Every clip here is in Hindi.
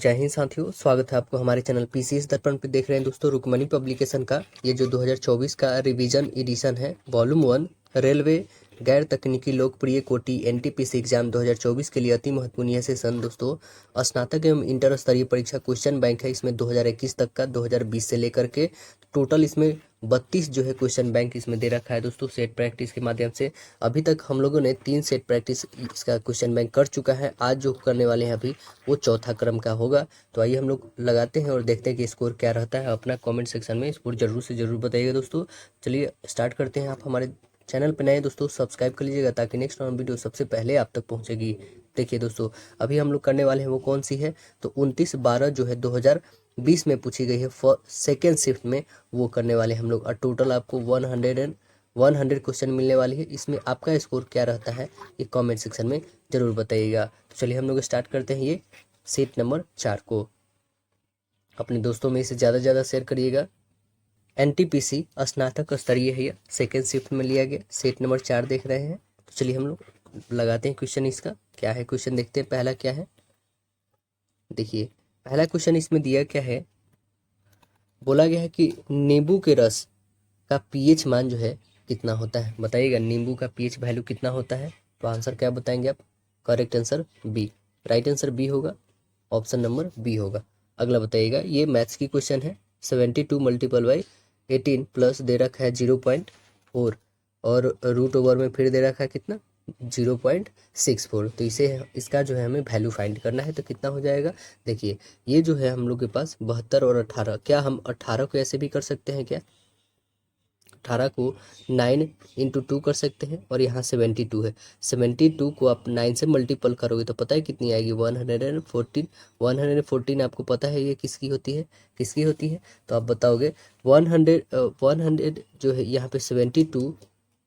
जय हिंद साथियों, स्वागत है आपको हमारे चैनल पीसीएस दर्पण पे। देख रहे हैं दोस्तों रुक्मणी पब्लिकेशन का ये जो 2024 का रिवीजन एडिशन है, वॉल्यूम 1 रेलवे गैर तकनीकी लोकप्रिय कोटि एनटीपीसी एग्जाम 2024 के लिए अति महत्वपूर्ण यह सेशन दोस्तों स्नातक एवं इंटर स्तरीय परीक्षा क्वेश्चन बैंक है। इसमें 2021 तक का 2020 से लेकर के टोटल इसमें 32 जो है क्वेश्चन बैंक इसमें दे रखा है दोस्तों सेट प्रैक्टिस के माध्यम से। अभी तक हम लोगों ने 3 सेट प्रैक्टिस इसका क्वेश्चन बैंक कर चुका है। आज जो करने वाले हैं अभी वो चौथा क्रम का होगा। तो आइए हम लोग लगाते हैं और देखते हैं कि स्कोर क्या रहता है। अपना कमेंट सेक्शन में स्कोर जरूर से जरूर बताइएगा दोस्तों। चलिए स्टार्ट करते हैं। आप हमारे चैनल पर नए दोस्तों सब्सक्राइब कर लीजिएगा ताकि नेक्स्ट वीडियो सबसे पहले आप तक पहुंचेगी। देखिए दोस्तों अभी हम लोग करने वाले हैं वो कौन सी है, तो 29/12 जो है 2020 में पूछी गई है सेकेंड शिफ्ट में, वो करने वाले हम लोग। और टोटल आपको 100 क्वेश्चन मिलने वाली है। इसमें आपका स्कोर क्या रहता है ये कमेंट सेक्शन में जरूर बताइएगा। तो चलिए हम लोग स्टार्ट करते हैं ये सेट नंबर 4 को। अपने दोस्तों में इसे ज़्यादा से ज़्यादा शेयर करिएगा। एनटीपीसी स्नातक स्तरीय है, ये सेकेंड शिफ्ट में लिया गया। सेट नंबर 4 देख रहे हैं। तो चलिए हम लोग लगाते हैं क्वेश्चन। इसका क्या है क्वेश्चन देखते हैं। पहला क्या है, देखिए पहला क्वेश्चन इसमें दिया क्या है, बोला गया है कि नींबू के रस का पीएच मान जो है कितना होता है। बताइएगा नींबू का पीएच वैल्यू कितना होता है। तो आंसर क्या बताएंगे आप, correct answer B, right answer B होगा, ऑप्शन नंबर बी होगा। अगला बताइएगा, ये मैथ्स की क्वेश्चन है। 72 × 18 प्लस दे रखा है 0.4 और रूट ओवर में फिर दे रखा है कितना 0.64। तो इसे इसका जो है हमें वैल्यू फाइंड करना है। तो कितना हो जाएगा, देखिए ये जो है हम लोग के पास 72 और 18, क्या हम 18 को ऐसे भी कर सकते हैं क्या, 18 को 9 × 2 कर सकते हैं। और यहाँ 72 है, 72 को आप 9 से मल्टीपल करोगे तो पता है कितनी आएगी 114। 114 आपको पता है ये किसकी होती है, किसकी होती है, तो आप बताओगे 100 जो है यहाँ पे 72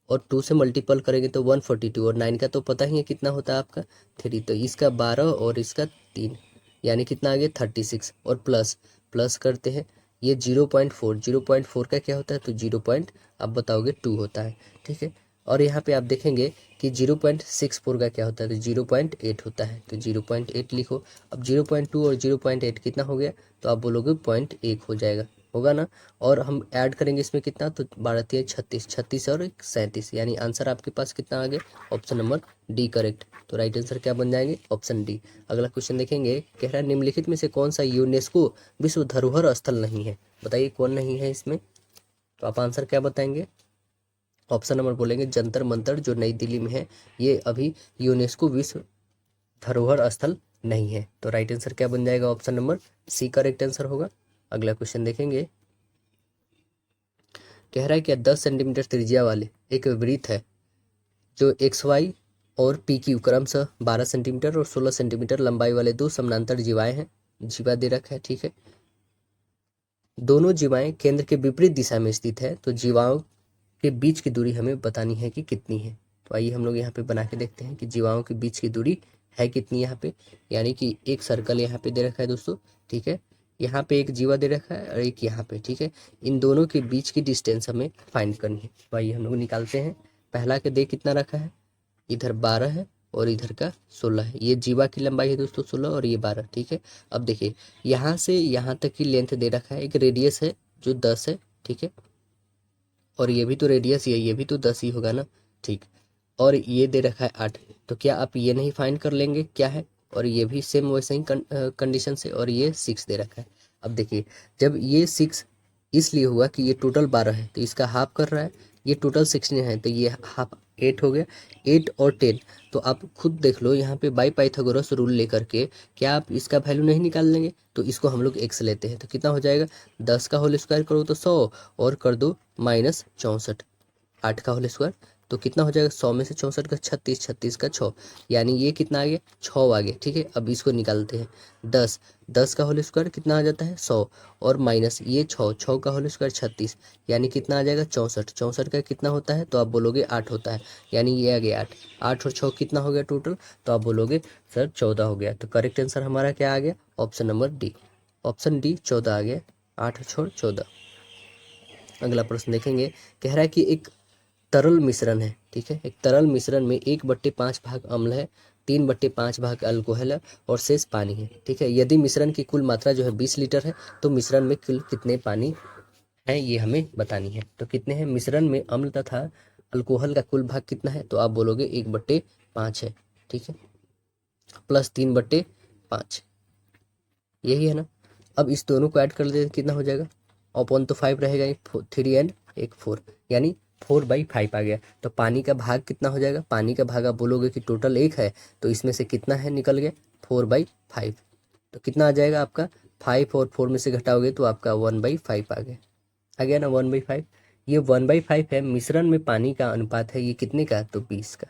और 2 से मल्टीपल करेंगे तो 142 और 9 का तो पता ही है कितना होता है आपका 3। तो इसका 12 और इसका 3 यानी कितना आ गया 36 और प्लस प्लस करते हैं ये 0.4 का क्या होता है, तो 0. आप बताओगे 2 होता है, ठीक है। और यहाँ पे आप देखेंगे कि 0.64 का क्या होता है, तो 0.8 होता है, तो 0.8 लिखो। अब 0.2 और 0.8 कितना हो गया, तो आप बोलोगे 0.1 हो जाएगा, होगा ना। और हम ऐड करेंगे इसमें कितना, तो 12 × 36, 36 और 37, यानी आंसर आपके पास कितना आ गया, ऑप्शन नंबर डी करेक्ट। तो राइट आंसर क्या बन जाएंगे, ऑप्शन डी। अगला क्वेश्चन देखेंगे, कह रहा है निम्नलिखित में से कौन सा यूनेस्को विश्व धरोहर स्थल नहीं है। बताइए कौन नहीं है इसमें, तो आप आंसर क्या बताएंगे, ऑप्शन नंबर बोलेंगे जंतर मंतर जो नई दिल्ली में है, ये अभी यूनेस्को विश्व धरोहर स्थल नहीं है। तो राइट आंसर क्या बन जाएगा, option number C correct answer होगा। अगला क्वेश्चन देखेंगे, कह रहा है कि 10 सेंटीमीटर त्रिज्या वाले एक वृत्त है जो XY और PQ क्रमशः 12 सेंटीमीटर और 16 सेंटीमीटर लंबाई वाले दो समानांतर जीवाएं हैं। जीवा दे रखा है, ठीक है। दोनों जीवाएं केंद्र के विपरीत दिशा में स्थित है, तो जीवाओं के बीच की दूरी हमें बतानी है कि कितनी है। तो आइए हम लोग यहाँ पे बना के देखते हैं कि जीवाओं के बीच की दूरी है कितनी यहाँ पे। यानी कि एक सर्कल यहाँ पे दे रखा है दोस्तों, ठीक है। यहाँ पे एक जीवा दे रखा है और एक यहाँ पे, ठीक है। इन दोनों के बीच की डिस्टेंस हमें फाइंड करनी है। तो आइए हम लोग निकालते हैं। पहला के दे कितना रखा है, इधर 12 है और इधर का 16 है। ये जीवा की लंबाई है दोस्तों 16 और ये 12, ठीक है। अब देखिए यहाँ से यहाँ तक की लेंथ दे रखा है, एक रेडियस है जो 10 है, ठीक है। और ये भी तो रेडियस ही है, ये भी तो 10 ही होगा ना, ठीक। और ये दे रखा है 8, तो क्या आप ये नहीं फाइंड कर लेंगे क्या है। और ये भी सेम वैसे ही कंडीशन से, और ये 6 दे रखा है। अब देखिए जब ये 6 इसलिए हुआ कि ये टोटल 12 है तो इसका हाफ कर रहा है, ये टोटल 16 है तो ये हाफ 8 हो गया। 8 और 10, तो आप खुद देख लो यहाँ पे बाई पाइथागोरस रूल लेकर के क्या आप इसका वैल्यू नहीं निकाल लेंगे। तो इसको हम लोग x लेते हैं, तो कितना हो जाएगा 10 का होल स्क्वायर करो तो 100 और कर दो -64, 8 का होल स्क्वायर तो कितना हो जाएगा 100 में से 64 का 36, 36 का 6, यानी ये कितना आ गया 6 आ गया, ठीक है। अब इसको निकालते हैं 10, 10 का होल स्क्वायर कितना आ जाता है 100 और माइनस ये 6, 6 का होल स्क्वायर 36, यानी कितना आ जाएगा 64, 64 का कितना होता है, तो आप बोलोगे 8 होता है, यानी ये आ गया 8, 8 और 6 कितना हो गया टोटल, तो आप बोलोगे सर 14 हो गया। तो करेक्ट आंसर हमारा क्या आ गया, option number D, option D 14 आ गया, 8 और 6 14। अगला प्रश्न देखेंगे, कह रहा है कि एक तरल मिश्रण है, ठीक है। एक तरल मिश्रण में 1/5 भाग अम्ल है, 3/5 भाग अल्कोहल है और शेष पानी है, ठीक है। यदि मिश्रण की कुल मात्रा जो है 20 लीटर है तो मिश्रण में कुल कितने पानी है ये हमें बतानी है। तो कितने हैं मिश्रण में अम्ल तथा अल्कोहल का कुल भाग कितना है, तो आप बोलोगे 1/5 है, ठीक है, प्लस 3/5, यही है ना। अब इस दोनों को ऐड कर देते कितना हो जाएगा, अपॉन तो 5 रहेगा, 3 एंड 1 4, यानी 4/5 आ गया। तो पानी का भाग कितना हो जाएगा, पानी का भाग आप बोलोगे कि टोटल 1 है तो इसमें से कितना है निकल गया 4/5, तो कितना आ जाएगा आपका 5 और 4 में से घटाओगे तो आपका 1/5 आ गया ना 1/5। ये 1/5 है, मिश्रण में पानी का अनुपात है ये कितने का, तो 20 का,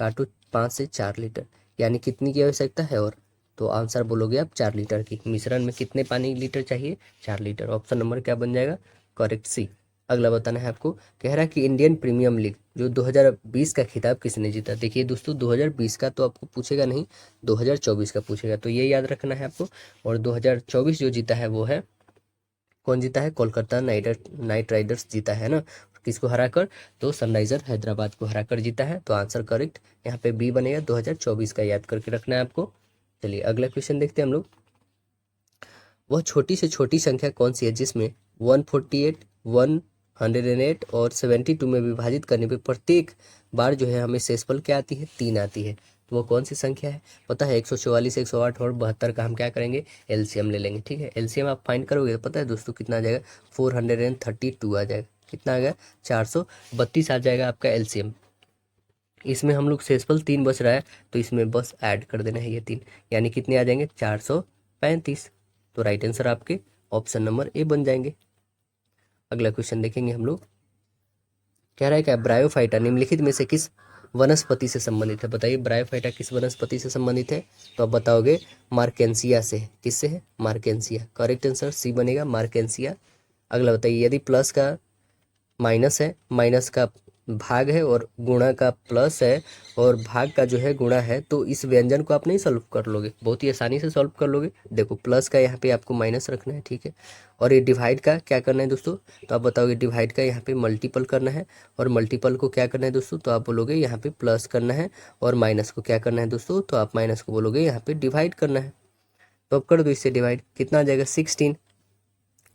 काटो 5 से 4 लीटर, यानी कितनी की आवश्यकता है, और तो आंसर बोलोगे आप 4 लीटर की। मिश्रण में कितने पानी लीटर चाहिए, 4 लीटर। ऑप्शन नंबर क्या बन जाएगा, करेक्ट सी। अगला बताना है आपको, कह रहा है कि इंडियन प्रीमियम लीग जो 2020 का खिताब किसने जीता। देखिए दोस्तों 2020 का तो आपको पूछेगा नहीं, 2024 का पूछेगा, तो ये याद रखना है आपको। और 2024 जो जीता है वो है, कौन जीता है, कोलकाता नाइट राइडर्स जीता है ना। किसको हराकर, तो सनराइजर हैदराबाद को हराकर जीता है। तो आंसर करेक्ट यहाँ पे बी बनेगा, 2024 का याद करके रखना है आपको। चलिए अगला क्वेश्चन देखते हैं हम लोग। वह छोटी से छोटी संख्या कौन सी है जिसमें 148, 108 और 72 में विभाजित करने पे प्रत्येक बार जो है हमें शेषफल क्या आती है, 3 आती है। तो वो कौन सी संख्या है, पता है 144, 108 और 72 का हम क्या करेंगे, एलसीएम ले लेंगे, ठीक है। एलसीएम आप फाइंड करोगे तो पता है दोस्तों कितना आ जाएगा, 432 आ जाएगा। कितना आ गया, 432 आ जाएगा आपका एलसीएम। इसमें हम लोग शेषफल 3 बच रहा है तो इसमें बस ऐड कर देना है ये 3, यानी कितने आ जाएंगे 435। तो राइट आंसर आपके ऑप्शन नंबर ए बन जाएंगे। अगला क्वेश्चन देखेंगे हम लोग। कह रहा है क्या, ब्रायोफाइटा निम्नलिखित में से किस वनस्पति से संबंधित है। बताइए ब्रायोफाइटा किस वनस्पति से संबंधित है, तो आप बताओगे मार्केंसिया से है। किससे है, मार्केंसिया। करेक्ट आंसर सी बनेगा, मार्केंसिया। अगला बताइए, यदि प्लस का माइनस है, माइनस का भाग है और गुणा का प्लस है और भाग का जो है गुणा है, तो इस व्यंजन को आप नहीं सॉल्व कर लोगे, बहुत ही आसानी से सॉल्व कर लोगे। देखो प्लस का यहाँ पे आपको माइनस रखना है, ठीक है। और ये डिवाइड का क्या करना है दोस्तों, तो आप बताओगे डिवाइड का यहाँ पे मल्टीपल करना है, और मल्टीपल को क्या करना है दोस्तों, तो आप बोलोगे यहाँ पे प्लस करना है, और माइनस को क्या करना है दोस्तों, तो आप माइनस को बोलोगे यहाँ पे डिवाइड करना है। तो अब कर दो इससे डिवाइड, कितना आ जाएगा 16,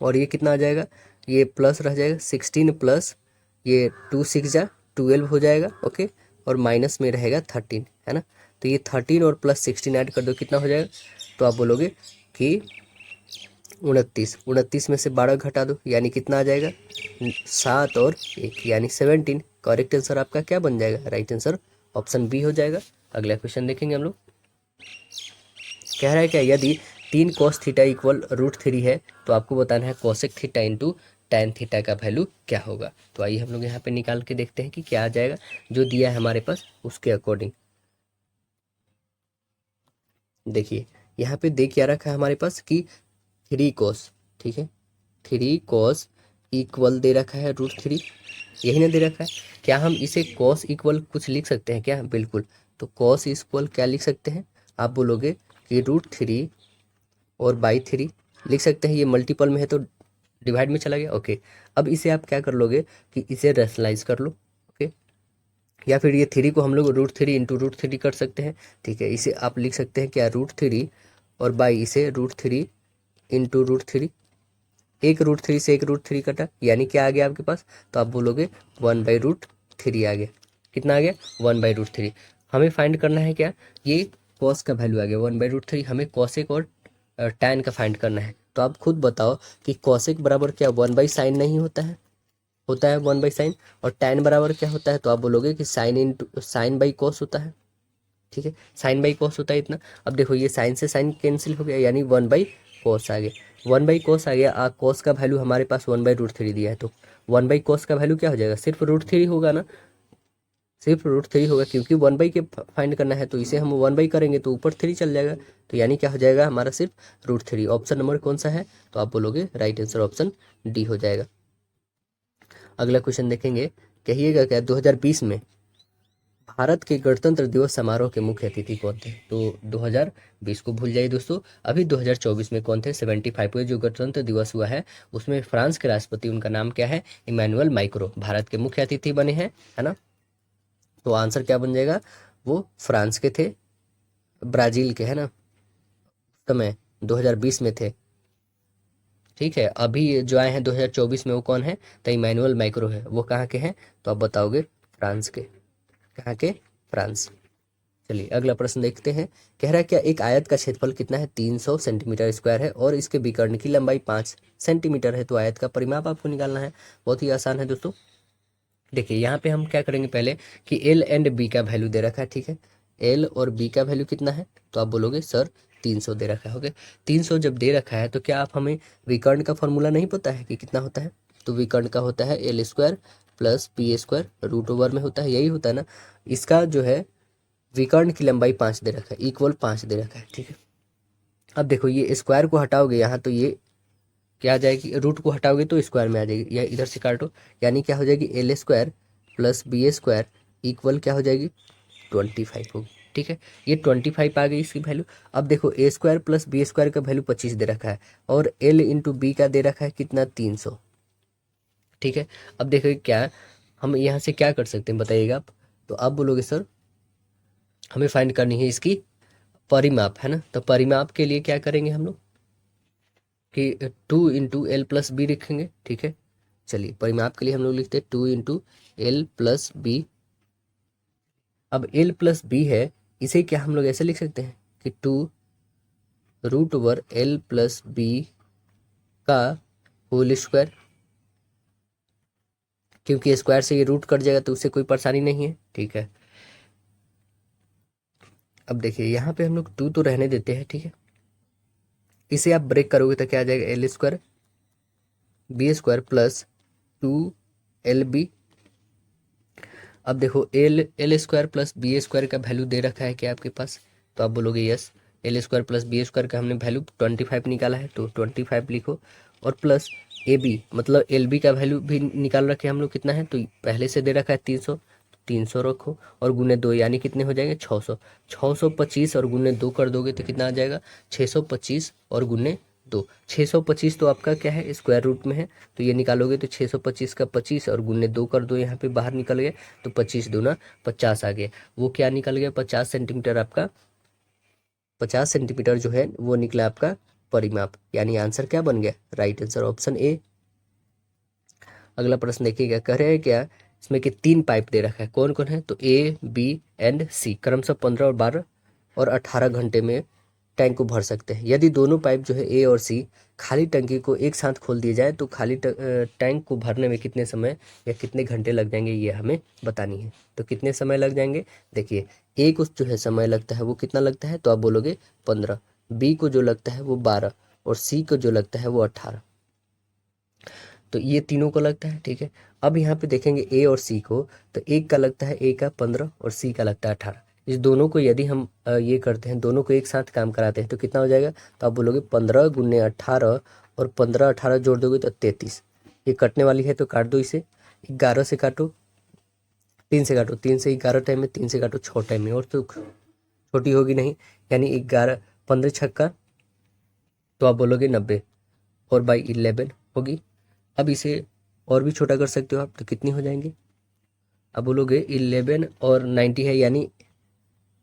और ये कितना आ जाएगा, ये प्लस रह जाएगा 16 प्लस ये 2 6 जा 12 हो जाएगा, ओके। और माइनस में रहेगा 13, है ना। तो ये 13 और प्लस 16 ऐड कर दो, कितना हो जाएगा, तो आप बोलोगे कि 29 में से 12 घटा दो, यानी कितना आ जाएगा 7 और 1, यानी 17। करेक्ट आंसर आपका क्या बन जाएगा, राइट आंसर ऑप्शन बी हो जाएगा। अगला क्वेश्चन देखेंगे हम लोग। कह रहा है क्या, यदि 3 cos थीटा इक्वल √3 है तो आपको बताना है cosec theta into tan theta का वैल्यू क्या होगा। तो आइए हम लोग यहाँ पे निकाल के देखते हैं कि क्या आ जाएगा, जो दिया है हमारे पास उसके अकॉर्डिंग। देखिए यहाँ पे दे क्या रखा है हमारे पास कि 3 cos, ठीक है, 3 cos इक्वल दे रखा है √3, यही ना दे रखा है। क्या हम इसे cos इक्वल कुछ लिख सकते हैं क्या, बिल्कुल। तो cos इक्वल क्या लिख सकते हैं, आप बोलोगे कि √3 और बाई 3 लिख सकते हैं। ये मल्टीपल में है तो डिवाइड में चला गया, ओके। अब इसे आप क्या कर लोगे कि इसे रेशनलाइज कर लो, ओके। या फिर ये 3 को हम लोग √3 इंटू √3 कर सकते हैं, ठीक है। इसे आप लिख सकते हैं क्या, √3 और बाई इसे √3 इंटू √3। एक √3 से एक √3 कटा, यानी क्या आ गया आपके पास, तो आप बोलोगे 1/√3 आ गया। कितना आ गया, 1/√3। हमें फाइंड करना है क्या, ये कॉस का वैल्यू आ गया 1/√3। हमें कॉसेक और tan का फाइंड करना है। तो आप खुद बताओ कि कॉसेक बराबर क्या 1/sin नहीं होता है, होता है 1/sin। और tan बराबर क्या होता है, तो आप बोलोगे कि sin/cos होता है, ठीक है। sin/cos होता है इतना। अब देखो ये साइन से साइन कैंसिल हो गया, यानी 1/cos आ गया, 1/cos आ गया। cos का वैल्यू हमारे पास 1/√3 दिया है, तो 1/cos का वैल्यू क्या हो जाएगा, सिर्फ √3 होगा ना, सिर्फ √3 होगा, क्योंकि 1/, के फाइंड करना है तो इसे हम 1/, करेंगे तो ऊपर 3 चल जाएगा। तो यानी क्या हो जाएगा हमारा सिर्फ √3। ऑप्शन नंबर कौन सा है, तो आप बोलोगे राइट आंसर ऑप्शन डी हो जाएगा। अगला क्वेश्चन देखेंगे, कहिएगा क्या, 2020 में भारत के गणतंत्र दिवस समारोह के मुख्य अतिथि कौन थे? तो 2020 को भूल जाइए दोस्तों, अभी 2024 में कौन थे? 75वें जो गणतंत्र दिवस हुआ है उसमें फ्रांस के राष्ट्रपति, उनका नाम क्या है? इमैनुअल मैक्रों भारत के मुख्य अतिथि बने हैं, है ना। तो आंसर क्या बन जाएगा? वो फ्रांस के थे, ब्राजील के, है ना, समय 2020 में थे। ठीक है, अभी जो आए हैं 2024 में वो कौन है? तो इमैनुअल मैक्रों है। वो कहाँ के हैं? तो आप बताओगे फ्रांस के। कहाँ के? फ्रांस। चलिए अगला प्रश्न देखते हैं। कह रहा है क्या एक आयत का क्षेत्रफल कितना है? 300 सेंटीमीटर स्क्वायर है और इसके विकर्ण की लंबाई 5 सेंटीमीटर है। तो आयत का परिमाप आपको निकालना है। बहुत ही आसान है दोस्तों। देखिए यहाँ पे हम क्या करेंगे पहले कि एल एंड बी का वैल्यू दे रखा है, ठीक है। एल और बी का वैल्यू कितना है? तो आप बोलोगे सर 300 दे रखा है। ओके, 300 जब दे रखा है तो क्या आप हमें विकर्ण का फॉर्मूला नहीं पता है कि कितना होता है? तो विकर्ण का होता है L square plus B square root over में होता है, यही होता है ना। इसका जो है विकर्ण की लंबाई 5 दे रखा है, इक्वल 5 दे रखा है, ठीक है। अब देखो ये स्क्वायर को हटाओगे यहाँ तो ये क्या आ जाएगी? रूट को हटाओगे तो स्क्वायर में आ जाएगी, या इधर से काटो, यानी क्या हो जाएगी? L square plus B square equal क्या हो जाएगी? 25 होगी, ठीक है। ये 25 आ गई इसकी वैल्यू। अब देखो ए स्क्वायर प्लस बी स्क्वायर का वैल्यू 25 दे रखा है और एल इंटू बी का दे रखा है कितना? 300, ठीक है। अब देखो क्या हम यहाँ से क्या कर सकते हैं बताइएगा आप? तो आप बोलोगे सर हमें फाइंड करनी है इसकी परिमाप, है ना। तो परिमाप के लिए क्या करेंगे हम लोग कि 2 इंटू एल प्लस बी लिखेंगे, ठीक है। चलिए परिमाप के लिए हम लोग लिखते हैं 2 इंटू एल प्लस बी। अब एल प्लस बी है, इसे क्या हम लोग ऐसे लिख सकते हैं कि 2 root over L plus B का होल स्क्वायर, क्योंकि स्क्वायर से ये रूट कट जाएगा तो उससे कोई परेशानी नहीं है, ठीक है। अब देखिए यहाँ पे हम लोग 2 तो रहने देते हैं, ठीक है। इसे आप ब्रेक करोगे तो क्या आ जाएगा? L square B square plus 2 LB। अब देखो L L square plus B square का वैल्यू दे रखा है क्या आपके पास? तो आप बोलोगे yes. L square plus B square का हमने वैल्यू 25 निकाला है, तो 25 लिखो। और प्लस ए बी मतलब एल बी का वैल्यू भी निकाल रखे हम लोग, कितना है? तो पहले से दे रखा है 300, 300 रखो और गुने 2, यानी कितने हो जाएंगे? 600। 625 और गुने 2 कर दोगे तो कितना आ जाएगा? 625 और गुने 2। 625 तो आपका क्या है? स्क्वायर रूट में है, तो ये निकालोगे तो 625 का 25 और गुने 2 कर दो, यहाँ पे बाहर निकल गया तो 25 दूना 50 आ गया। वो क्या निकल गया? 50 सेंटीमीटर आपका, 50 सेंटीमीटर जो है वो निकला आपका परिमाप, यानी आंसर क्या बन गया? राइट आंसर ऑप्शन ए। अगला प्रश्न देखिएगा, कह रहे हैं क्या इसमें कि 3 पाइप दे रखा है, कौन कौन है? तो A, B एंड C क्रमशः 15 और 12 और 18 घंटे में टैंक को भर सकते हैं। यदि दोनों पाइप जो है ए और सी खाली टंकी को एक साथ खोल दिए जाए तो खाली टैंक को भरने में कितने समय या कितने घंटे लग जाएंगे, ये हमें बतानी है। तो कितने समय लग जाएंगे? देखिए ए को जो है समय लगता है वो कितना लगता है? तो आप बोलोगे 15, बी को जो लगता है वो 12 और सी को जो लगता है वो 18। तो ये तीनों को लगता है, ठीक है। अब यहाँ पे देखेंगे ए और सी को, तो एक का लगता है ए का 15 और सी का लगता है 18। इस दोनों को यदि हम ये करते हैं, दोनों को एक साथ काम कराते हैं तो कितना हो जाएगा? तो आप बोलोगे 15 गुने 18 और 15 18 जोड़ दोगे तो 33। ये कटने वाली है तो काट दो इसे, 11 से काटो, 3 से काटो, 3 से 11 टाइम में, 3 से काटो 6 टाइम में, और तो छोटी होगी नहीं, यानी 11 15 छक्का, तो आप बोलोगे 90 और बाई 11 होगी। अब इसे और भी छोटा कर सकते हो आप, तो कितनी हो जाएंगे? अब बोलोगे 11 और 90 है, यानी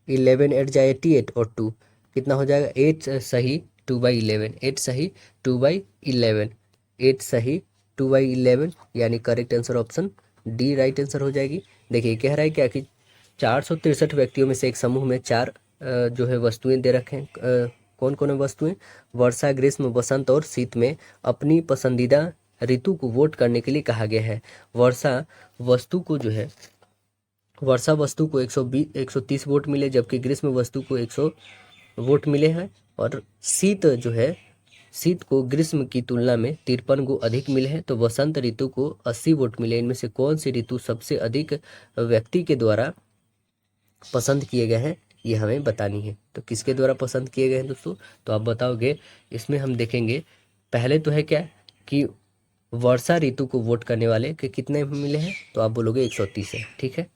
11 8 जाए 88 और 2 कितना हो जाएगा? 8 सही 2/11, 8 सही 2/11, 8 सही 2/11, यानी correct answer option D right answer हो जाएगी। देखिए कह रहा है क्या कि 463 व्यक्तियों में से एक समूह में 4 जो है वस्तुएं दे रखे हैं। कौन कौन है वस्तुएं? वर्षा, ग्रीष्म, वसंत और शीत में अपनी पसंदीदा ऋतु को वोट करने के लिए कहा गया है। वर्षा वस्तु को जो है, वर्षा वस्तु को 130 वोट मिले, जबकि ग्रीष्म वस्तु को 100 वोट मिले हैं। और शीत जो है, शीत को ग्रीष्म की तुलना में 53 को अधिक मिले हैं। तो वसंत ऋतु को 80 वोट मिले। इनमें से कौन सी ऋतु सबसे अधिक व्यक्ति के द्वारा पसंद किए गए हैं, ये हमें बतानी है। तो किसके द्वारा पसंद किए गए हैं दोस्तों? तो आप बताओगे। इसमें हम देखेंगे पहले तो है क्या कि वर्षा ऋतु को वोट करने वाले के कितने मिले हैं, तो आप बोलोगे 130 है, ठीक है।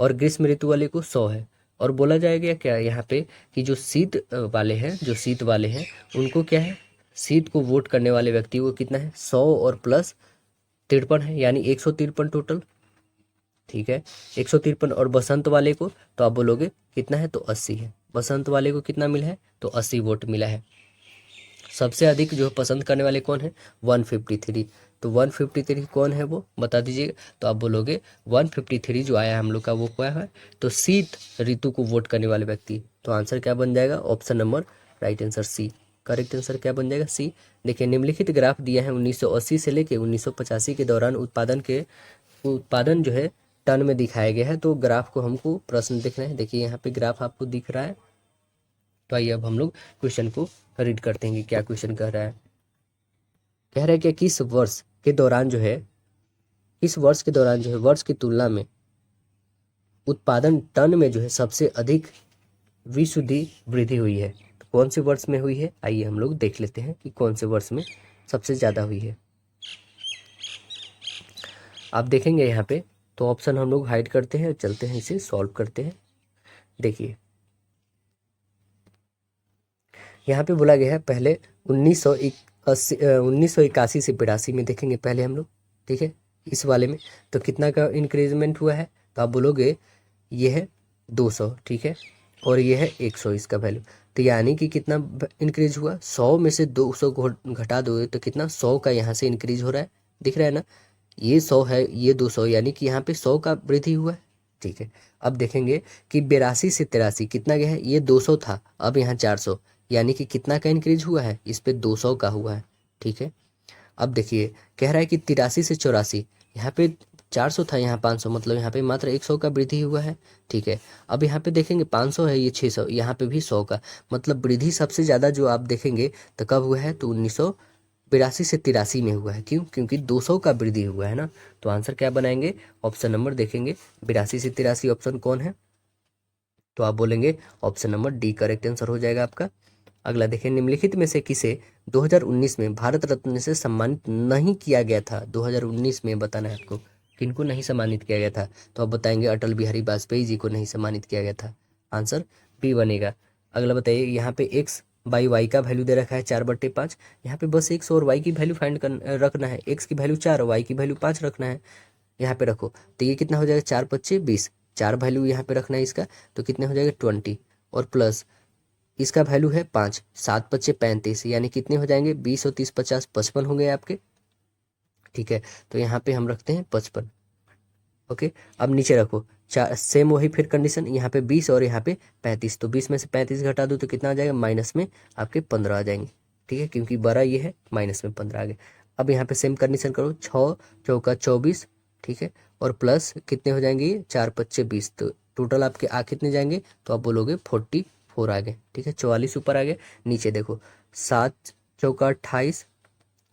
और ग्रीष्म ऋतु वाले को 100 है। और बोला जाएगा क्या यहाँ पे कि जो शीत वाले हैं, जो शीत वाले हैं उनको क्या है, शीत को वोट करने वाले व्यक्ति को कितना है, 100 और प्लस 53 है, यानी 153 टोटल। ठीक है, 153। और बसंत वाले को तो आप बोलोगे कितना है, तो 80 है। बसंत वाले को कितना मिला है, तो 80 वोट मिला है। सबसे अधिक जो पसंद करने वाले कौन है, 153। तो 153 कौन है वो बता दीजिएगा। तो आप बोलोगे 153 जो आया हम लोग का वो क्या है, तो शीत ऋतु को वोट करने वाले व्यक्ति। तो आंसर क्या बन जाएगा, option number right answer C. Correct answer क्या बन जाएगा, सी। देखिए निम्नलिखित ग्राफ दिया है 1980 से लेके 1985 के दौरान उत्पादन जो है टन में दिखाया गया है। तो ग्राफ को हमको प्रश्न दिख रहे हैं, देखिए यहाँ पे ग्राफ आपको दिख रहा है। तो आइए अब हम लोग क्वेश्चन को रीड करते हैं कि क्या क्वेश्चन कह रहा है। कह रहा है कि किस वर्ष के दौरान जो है वर्ष की तुलना में उत्पादन टन में जो है सबसे अधिक विशुद्धि वृद्धि हुई है। तो कौन से वर्ष में हुई है, आइए हम लोग देख लेते हैं कि कौन से वर्ष में सबसे ज्यादा हुई है। आप देखेंगे यहाँ पे, तो ऑप्शन हम लोग हाइड करते हैं, चलते हैं इसे सॉल्व करते हैं। देखिए यहाँ पे बोला गया है पहले 1981 से 82 में देखेंगे पहले हम लोग। ठीक है, इस वाले में तो कितना का इंक्रीजमेंट हुआ है, तो आप बोलोगे ये है 200। ठीक है, और ये है 100 इसका वैल्यू। तो यानी कि कितना इंक्रीज हुआ, 100 में से 200 को घटा दोगे तो कितना, 100 का यहाँ से इंक्रीज हो रहा है, दिख रहा है ना। ये 100 है, ये 200, यानी कि यहाँ पे 100 का वृद्धि हुआ है। ठीक है, अब देखेंगे कि 82 से 83 कितना गया है, ये 200 था, अब यहाँ 400, यानी कि कितना का इंक्रीज हुआ है, इस पे 200 का हुआ है। ठीक है, अब देखिए कह रहा है कि 83 से 84, यहाँ पे 400 था, यहाँ 500, मतलब यहाँ पे मात्र 100 का वृद्धि हुआ है। ठीक है, अब यहाँ पे देखेंगे 500 है, ये 600, यहाँ पे भी 100 का, मतलब वृद्धि सबसे ज़्यादा जो आप देखेंगे तो कब हुआ है, तो 1982 से 83 में हुआ है। क्यों, क्योंकि 200 का वृद्धि हुआ है ना। तो आंसर क्या बनाएंगे, ऑप्शन नंबर देखेंगे 82 से 83 ऑप्शन कौन है, तो आप बोलेंगे option number D correct answer हो जाएगा आपका। अगला देखिए, निम्नलिखित में से किसे 2019 में भारत रत्न से सम्मानित नहीं किया गया था। 2019 में बताना है आपको किनको नहीं सम्मानित किया गया था, तो आप बताएंगे अटल बिहारी वाजपेयी जी को नहीं सम्मानित किया गया था। आंसर बी बनेगा। अगला बताइए, यहाँ पे एक्स बाई वाई का वैल्यू दे रखा है 4/5। यहाँ पे बस एक्स और वाई की वैल्यू रखना है, एक्स की वैल्यू 4 वाई की वैल्यू 5 रखना है। यहाँ पे रखो तो ये कितना हो जाएगा, 4×5 = 20, 4 वैल्यू यहाँ पे रखना है इसका, तो कितने हो जाएगा 20, और प्लस इसका वैल्यू है 5, 7×5 = 35, यानी कितने हो जाएंगे 20 और 30 50 55 हो गए आपके। ठीक है, तो यहाँ पे हम रखते हैं 55। ओके, अब नीचे रखो चार, सेम वही फिर कंडीशन, यहाँ पे 20 और यहाँ पे 35, तो 20 में से 35 घटा दो तो कितना आ जाएगा, माइनस में आपके 15 आ जाएंगे। ठीक है, क्योंकि बड़ा ये है, माइनस में 15 आ गए। अब यहाँ पे सेम कंडीशन करो, 6×4 = 24। ठीक है, और प्लस कितने हो जाएंगे, ये 4×5 = 20, तो टोटल आपके कितने जाएंगे, तो आप बोलोगे 44 आ गए। ठीक है, 44 ऊपर आ गए। नीचे देखो 7×4 = 28,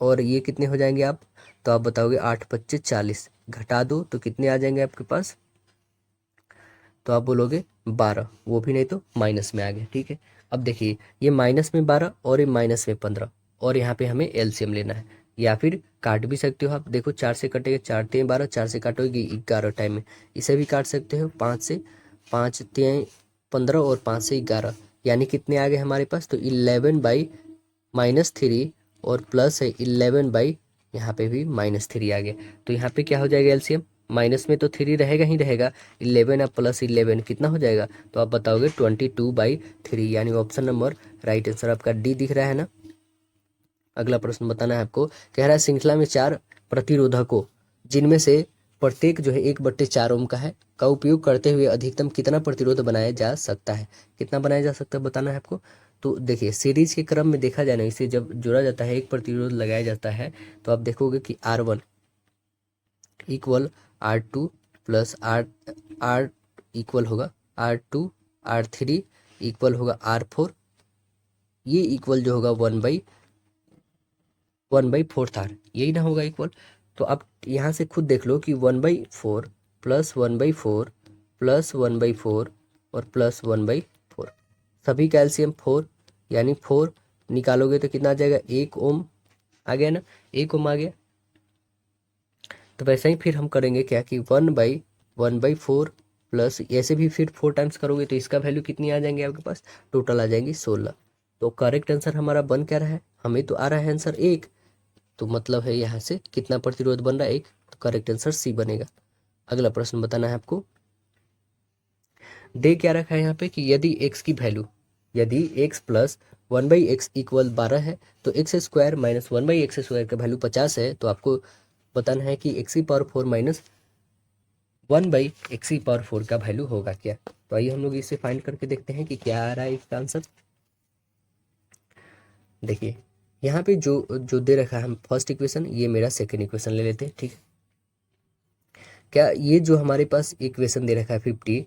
और ये कितने हो जाएंगे आप, तो आप बताओगे 8×5 = 40, घटा दो तो कितने आ जाएंगे आपके पास, तो आप बोलोगे 12, वो भी नहीं तो माइनस में आ गए। ठीक है, अब देखिए ये माइनस में 12 और ये माइनस में 15, और यहाँ पे हमें एलसीएम लेना है, या फिर काट भी सकते हो आप। देखो 4 से कटेगा, 4×3 = 12, 4 से काटोगे 11 टाइम में, इसे भी काट सकते हो 5 से, 5×3 = 15 और 5 से 11, यानी कितने आ गए हमारे पास, तो 11/-3 और प्लस है 11 यहाँ पे भी -3 आ गया। तो यहाँ पे क्या हो जाएगा एलसीएम, माइनस में तो 3 रहेगा ही रहेगा, 11 और प्लस 11 कितना हो जाएगा, तो आप बताओगे 22/3, यानी ऑप्शन नंबर राइट आंसर आपका डी दिख रहा है ना। अगला प्रश्न बताना है आपको, कह रहा है श्रृंखला में 4 प्रतिरोधकों जिनमें से प्रत्येक जो है 1/4 ओम का है, का उपयोग करते हुए अधिकतम कितना प्रतिरोध बनाया जा सकता है। कितना बनाया जा सकता है बताना है आपको। तो देखिए सीरीज के क्रम में देखा जाए ना, इसे जब जोड़ा जाता है, एक प्रतिरोध लगाया जाता है, तो आप देखोगे कि R1 = R2 plus R equal होगा R2, R3 इक्वल होगा R4, ये इक्वल जो होगा 1/4 यही ना होगा इक्वल। तो आप यहाँ से खुद देख लो कि 1/4 प्लस 1/4 प्लस 1/4 और प्लस 1/4, सभी का एलसीएम 4, यानी 4 निकालोगे तो कितना आ जाएगा, 1 ओम आ गया ना, 1 ओम आ गया। तो वैसे ही फिर हम करेंगे क्या कि 1/4 प्लस ऐसे भी फिर 4 टाइम्स करोगे तो इसका वैल्यू कितनी आ जाएंगे आपके पास, टोटल आ जाएंगी 16। तो करेक्ट आंसर हमारा बन क्या रहा है, हमें तो आ रहा है आंसर 1, तो मतलब है यहाँ से कितना प्रतिरोध बन रहा है 1, तो करेक्ट आंसर सी बनेगा। अगला प्रश्न बताना है आपको। दे क्या रखा है यहाँ पे कि यदि x की वैल्यू, यदि x प्लस 1/x इक्वल 12 है तो x square minus 1/x square का वैल्यू 50 है, तो आपको बताना है कि x की पावर 4 माइनस 1/x की पावर 4 का वैल्यू होगा क्या। तो आइए हम लोग इसे फाइंड करके देखते हैं कि क्या आ रहा है इसका आंसर। देखिए यहाँ पे जो जो दे रखा है हम फर्स्ट इक्वेशन, ये मेरा सेकेंड इक्वेशन ले लेते हैं, ठीक है। क्या ये जो हमारे पास इक्वेशन दे रखा है 50,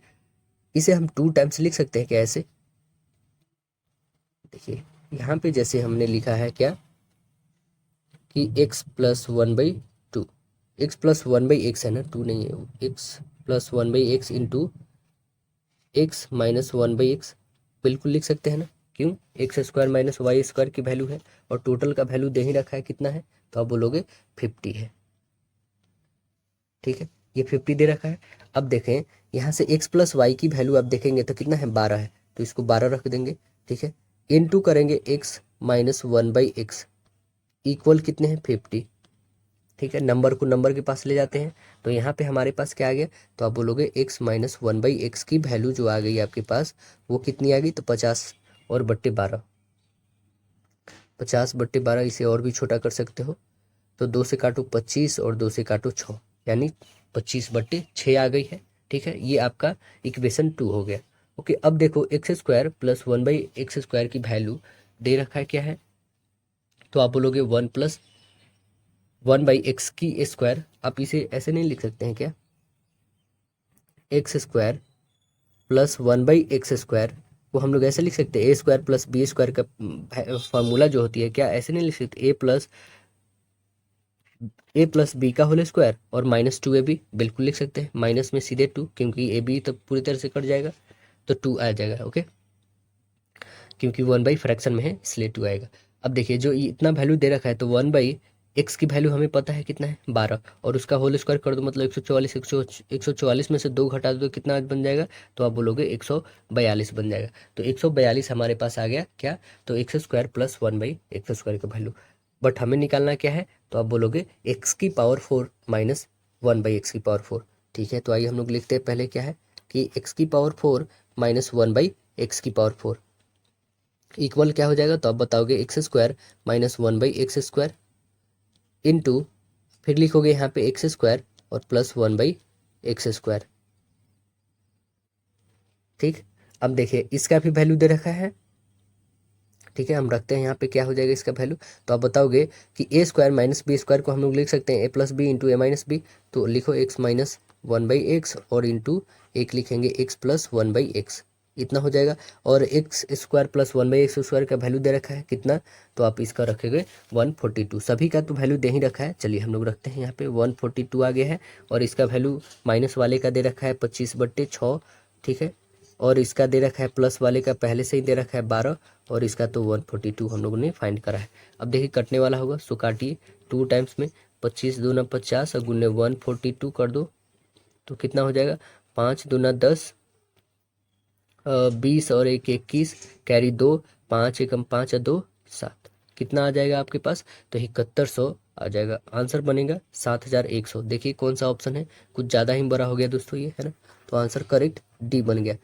इसे हम 2 टाइम्स लिख सकते हैं क्या ऐसे। देखिए यहाँ पे जैसे हमने लिखा है क्या कि x plus 1/2, x plus 1/x है ना, 2 नहीं है, x plus 1/x into x minus 1/x बिल्कुल लिख सकते हैं ना। क्यों, x square minus y square की वैल्यू है और टोटल का वैल्यू दे ही रखा है कितना है, तो आप बोलोगे 50 है, ठीक है। ये 50 दे रखा है। अब देखें यहाँ से x प्लस वाई की वैल्यू आप देखेंगे तो कितना है, 12 है, तो इसको 12 रख देंगे, ठीक है। इनटू करेंगे x माइनस 1/x इक्वल कितने हैं 50, ठीक है। नंबर को नंबर के पास ले जाते हैं तो यहाँ पे हमारे पास क्या आ गया, तो आप बोलोगे x माइनस 1/x की वैल्यू जो आ गई आपके पास वो कितनी आ गई, तो 50 और बट्टे 12, 50/12, इसे और भी छोटा कर सकते हो, तो 2 से काटो 25 और 2 से काटो 6, यानी 25/6 आ गई है, ठीक है। ये आपका इक्वेशन 2 हो गया। ओके, अब देखो x square plus 1/x square की वैल्यू दे रखा है क्या है, तो आप बोलोगे 1/x की स्क्वायर, आप इसे ऐसे नहीं लिख सकते हैं क्या, x square plus 1/x square को हम लोग ऐसे लिख सकते हैं, ए स्क्वायर प्लस बी स्क्वायर का फॉर्मूला जो होती है क्या, ऐसे नहीं लिख सकते, ए प्लस बी का होल स्क्वायर और -2ab बिल्कुल लिख सकते हैं, माइनस में सीधे 2, क्योंकि ए बी तो पूरी तरह से कट जाएगा तो 2 आ जाएगा, ओके, क्योंकि 1/फ्रैक्शन में है इसलिए 2 आएगा। अब देखिए जो इतना वैल्यू दे रखा है तो 1/x की वैल्यू हमें पता है कितना है 12, और उसका होल स्क्वायर कर दो मतलब 144, 144 में से 2 घटा दो तो कितना बन जाएगा, तो आप बोलोगे 142 बन जाएगा। तो 142 हमारे पास आ गया क्या, तो x square plus 1/x square का वैल्यू, बट हमें निकालना क्या है, तो आप बोलोगे x की पावर 4 माइनस 1/x की पावर 4, ठीक है। तो आइए हम लोग लिखते हैं पहले क्या है कि x की पावर 4 माइनस 1/x की पावर 4 इक्वल क्या हो जाएगा, तो आप बताओगे x square minus 1/x square into, फिर लिखोगे यहाँ पे एक्स स्क्वायर और प्लस 1/x स्क्वायर, ठीक। अब देखिए इसका भी वैल्यू दे रखा है, ठीक है, हम रखते हैं यहाँ पे क्या हो जाएगा इसका वैल्यू, तो आप बताओगे कि ए स्क्वायर माइनस बी स्क्वायर को हम लोग लिख सकते हैं ए प्लस बी इंटू ए माइनस बी, तो लिखो एक्स माइनस 1/x और इंटू एक लिखेंगे एक्स प्लस 1/x, इतना हो जाएगा। और x square plus 1/x square का वैल्यू दे रखा है कितना, तो आप इसका रखेंगे 142, सभी का तो वैल्यू दे ही रखा है, चलिए हम लोग रखते हैं यहाँ पे 142 आ गया है, और इसका वैल्यू माइनस वाले का दे रखा है 25/6, ठीक है, और इसका दे रखा है प्लस वाले का पहले से ही दे रखा है 12, और इसका तो 142 हम लोगों ने फाइंड करा है। अब देखिए कटने वाला होगा, सो काटिए 2 टाइम्स में, 25 दूना 50 और गुने 142 कर दो तो कितना हो जाएगा, 5 दूना 10, 20 और 1 21, कैरी 2, 5 एकम 5 और 2 7, कितना आ जाएगा आपके पास, तो 7100 आ जाएगा, आंसर बनेगा 7100। देखिए कौन सा ऑप्शन है, कुछ ज़्यादा ही बड़ा हो गया दोस्तों ये, है ना, तो आंसर करेक्ट डी बन गया।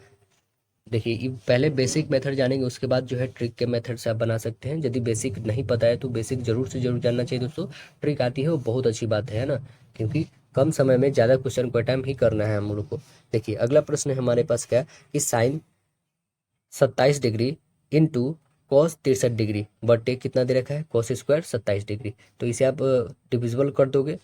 देखिए ये पहले बेसिक मेथड जानेंगे, उसके बाद जो है ट्रिक के मेथड से आप बना सकते हैं। यदि बेसिक नहीं पता है तो बेसिक जरूर से जरूर जानना चाहिए दोस्तों, ट्रिक आती है वो बहुत अच्छी बात है ना, क्योंकि कम समय में ज़्यादा क्वेश्चन को अटैम्प्ट ही करना है हम लोग को। देखिए अगला प्रश्न है हमारे पास क्या, कि sine 27 degree into cos 63 degree बटे कितना दे रखा है, कॉस स्क्वायर 27 डिग्री, तो इसे आप डिविजिबल कर दोगे,